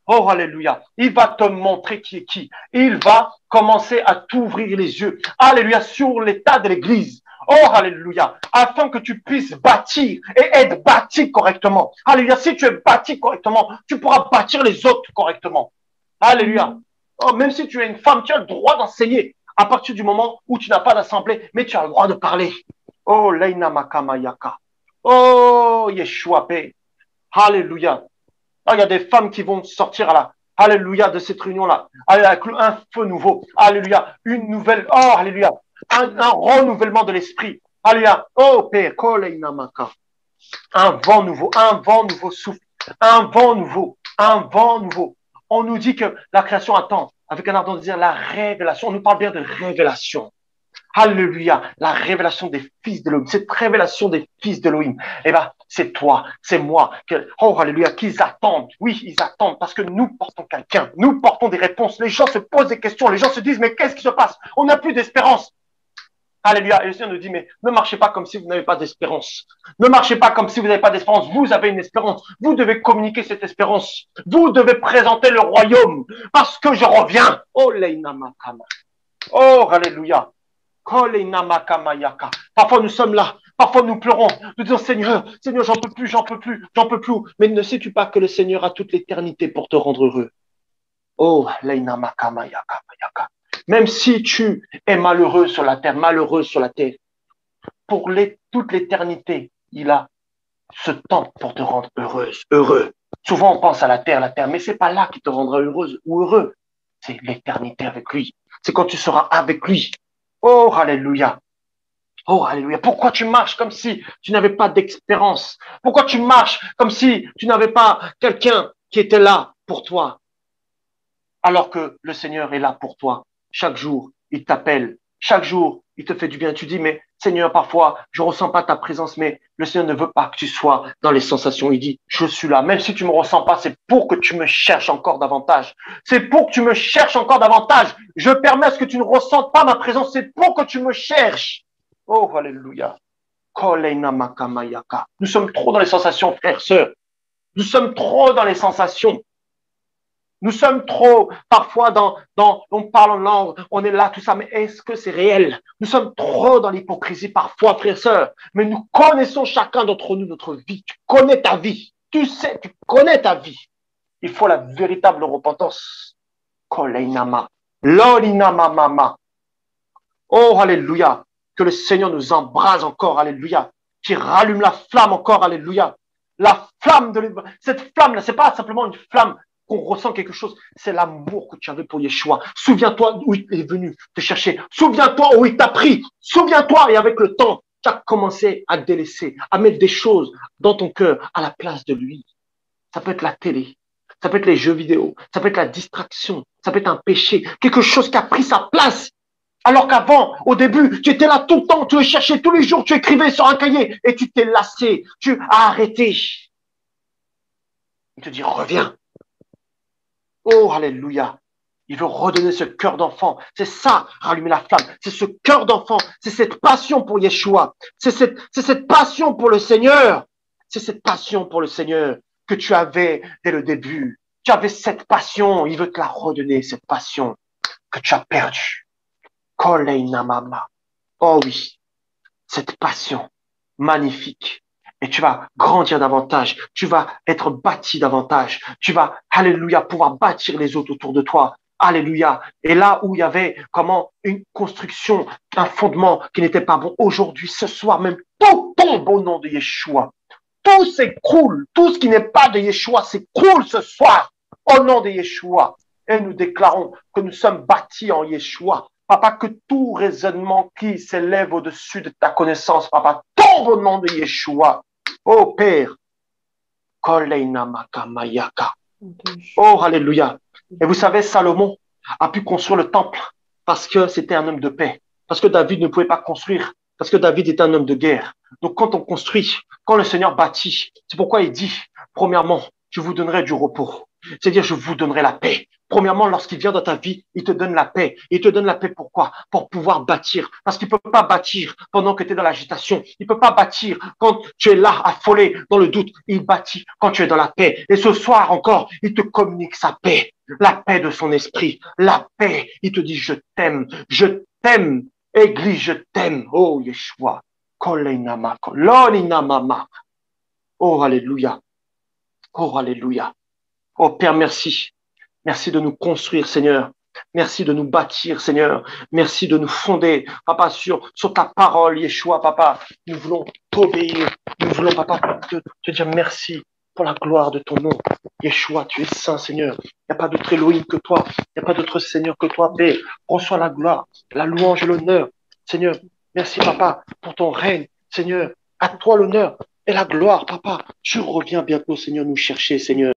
Oh, alléluia. Il va te montrer qui est qui. Il va commencer à t'ouvrir les yeux. Alléluia. Sur l'état de l'église. Oh, alléluia, afin que tu puisses bâtir et être bâti correctement. Alléluia, si tu es bâti correctement, tu pourras bâtir les autres correctement. Alléluia. Oh, même si tu es une femme, tu as le droit d'enseigner à partir du moment où tu n'as pas d'assemblée, mais tu as le droit de parler. Oh, Leina Makamayaka. Oh, Yeshua Pé. Alléluia. Oh, il y a des femmes qui vont sortir à la alléluia de cette réunion-là. Alléluia, avec un feu nouveau. Alléluia. Une nouvelle. Oh, alléluia. Un renouvellement de l'esprit. Alléluia. Oh Père, un vent nouveau souffle. Un vent nouveau. On nous dit que la création attend, avec un ardent désir, la révélation. On nous parle bien de révélation. Alléluia, la révélation des fils d'Elohim, cette révélation des fils d'Elohim, eh ben, c'est toi, c'est moi, oh, alléluia, qu'ils attendent, oui, ils attendent, parce que nous portons quelqu'un, nous portons des réponses, les gens se posent des questions, les gens se disent, mais qu'est-ce qui se passe? On n'a plus d'espérance. Alléluia. Et le Seigneur nous dit, mais ne marchez pas comme si vous n'avez pas d'espérance. Ne marchez pas comme si vous n'avez pas d'espérance. Vous avez une espérance. Vous devez communiquer cette espérance. Vous devez présenter le royaume parce que je reviens. Oh, Leinamakama. Oh, alléluia. Oh, Leinamakamayaka. Parfois, nous sommes là. Parfois, nous pleurons. Nous disons, Seigneur, j'en peux plus. Mais ne sais-tu pas que le Seigneur a toute l'éternité pour te rendre heureux? Oh, Leinamakamayaka. Même si tu es malheureux sur la terre, pour toute l'éternité, il a ce temps pour te rendre heureux. Souvent, on pense à la terre, mais c'est pas là qui te rendra heureuse ou heureux. C'est l'éternité avec lui. C'est quand tu seras avec lui. Oh, alléluia. Oh, alléluia. Pourquoi tu marches comme si tu n'avais pas d'expérience? Pourquoi tu marches comme si tu n'avais pas quelqu'un qui était là pour toi? Alors que le Seigneur est là pour toi. Chaque jour, il t'appelle. Chaque jour, il te fait du bien. Tu dis, mais Seigneur, parfois, je ne ressens pas ta présence, mais le Seigneur ne veut pas que tu sois dans les sensations. Il dit, je suis là. Même si tu ne me ressens pas, c'est pour que tu me cherches encore davantage. C'est pour que tu me cherches encore davantage. Je permets à ce que tu ne ressentes pas ma présence. C'est pour que tu me cherches. Oh, alléluia. Nous sommes trop dans les sensations, frères, sœurs. Nous sommes trop dans les sensations. Nous sommes trop, parfois, on parle en langue, on est là, tout ça, mais est-ce que c'est réel? Nous sommes trop dans l'hypocrisie parfois, frères, sœurs, mais nous connaissons chacun d'entre nous notre vie. Tu connais ta vie. Tu sais, tu connais ta vie. Il faut la véritable repentance. Koleinama. Lolinama mama. Oh, alléluia. Que le Seigneur nous embrase encore, alléluia. Qui rallume la flamme encore, alléluia. La flamme cette flamme-là, c'est pas simplement une flamme qu'on ressent quelque chose, c'est l'amour que tu avais pour Yeshua. Souviens-toi où il est venu te chercher. Souviens-toi où il t'a pris. Souviens-toi, et avec le temps, tu as commencé à délaisser, à mettre des choses dans ton cœur à la place de lui. Ça peut être la télé, ça peut être les jeux vidéo, ça peut être la distraction, ça peut être un péché, quelque chose qui a pris sa place. Alors qu'avant, au début, tu étais là tout le temps, tu le cherchais tous les jours, tu écrivais sur un cahier et tu t'es lassé, tu as arrêté. Il te dit, reviens. Oh, alléluia. Il veut redonner ce cœur d'enfant. C'est ça, rallumer la flamme. C'est ce cœur d'enfant. C'est cette passion pour Yeshua. C'est cette passion pour le Seigneur. C'est cette passion pour le Seigneur que tu avais dès le début. Tu avais cette passion. Il veut te la redonner, cette passion que tu as perdue. Koleinamama. Oh oui, cette passion magnifique. Et tu vas grandir davantage, tu vas être bâti davantage, tu vas, alléluia, pouvoir bâtir les autres autour de toi. Alléluia. Et là où il y avait une construction, un fondement qui n'était pas bon, aujourd'hui, ce soir même, tout tombe au nom de Yeshua. Tout s'écroule, tout ce qui n'est pas de Yeshua s'écroule ce soir au nom de Yeshua. Et nous déclarons que nous sommes bâtis en Yeshua. Papa, que tout raisonnement qui s'élève au-dessus de ta connaissance, papa, tombe au nom de Yeshua. Oh Père, oh alléluia. Et vous savez, Salomon a pu construire le temple parce que c'était un homme de paix, parce que David ne pouvait pas construire, parce que David était un homme de guerre. Donc quand on construit, quand le Seigneur bâtit, c'est pourquoi il dit, premièrement, je vous donnerai du repos. C'est-à-dire, je vous donnerai la paix. Premièrement, lorsqu'il vient dans ta vie, il te donne la paix. Il te donne la paix pourquoi? Pour pouvoir bâtir. Parce qu'il peut pas bâtir pendant que tu es dans l'agitation. Il peut pas bâtir quand tu es là, affolé, dans le doute. Il bâtit quand tu es dans la paix. Et ce soir encore, il te communique sa paix. La paix de son esprit. La paix. Il te dit, je t'aime. Je t'aime. Église, je t'aime. Oh, Yeshua. Oh, alléluia. Oh, alléluia. Oh Père, merci. Merci de nous construire, Seigneur. Merci de nous bâtir, Seigneur. Merci de nous fonder, Papa, sur ta parole, Yeshua, Papa. Nous voulons t'obéir. Nous voulons, Papa, te dire merci pour la gloire de ton nom. Yeshua, tu es saint, Seigneur. Il n'y a pas d'autre Elohim que toi. Il n'y a pas d'autre Seigneur que toi, Père. Reçois la gloire, la louange et l'honneur. Seigneur, merci, Papa, pour ton règne. Seigneur, à toi l'honneur et la gloire, Papa. Tu reviens bientôt, Seigneur, nous chercher, Seigneur.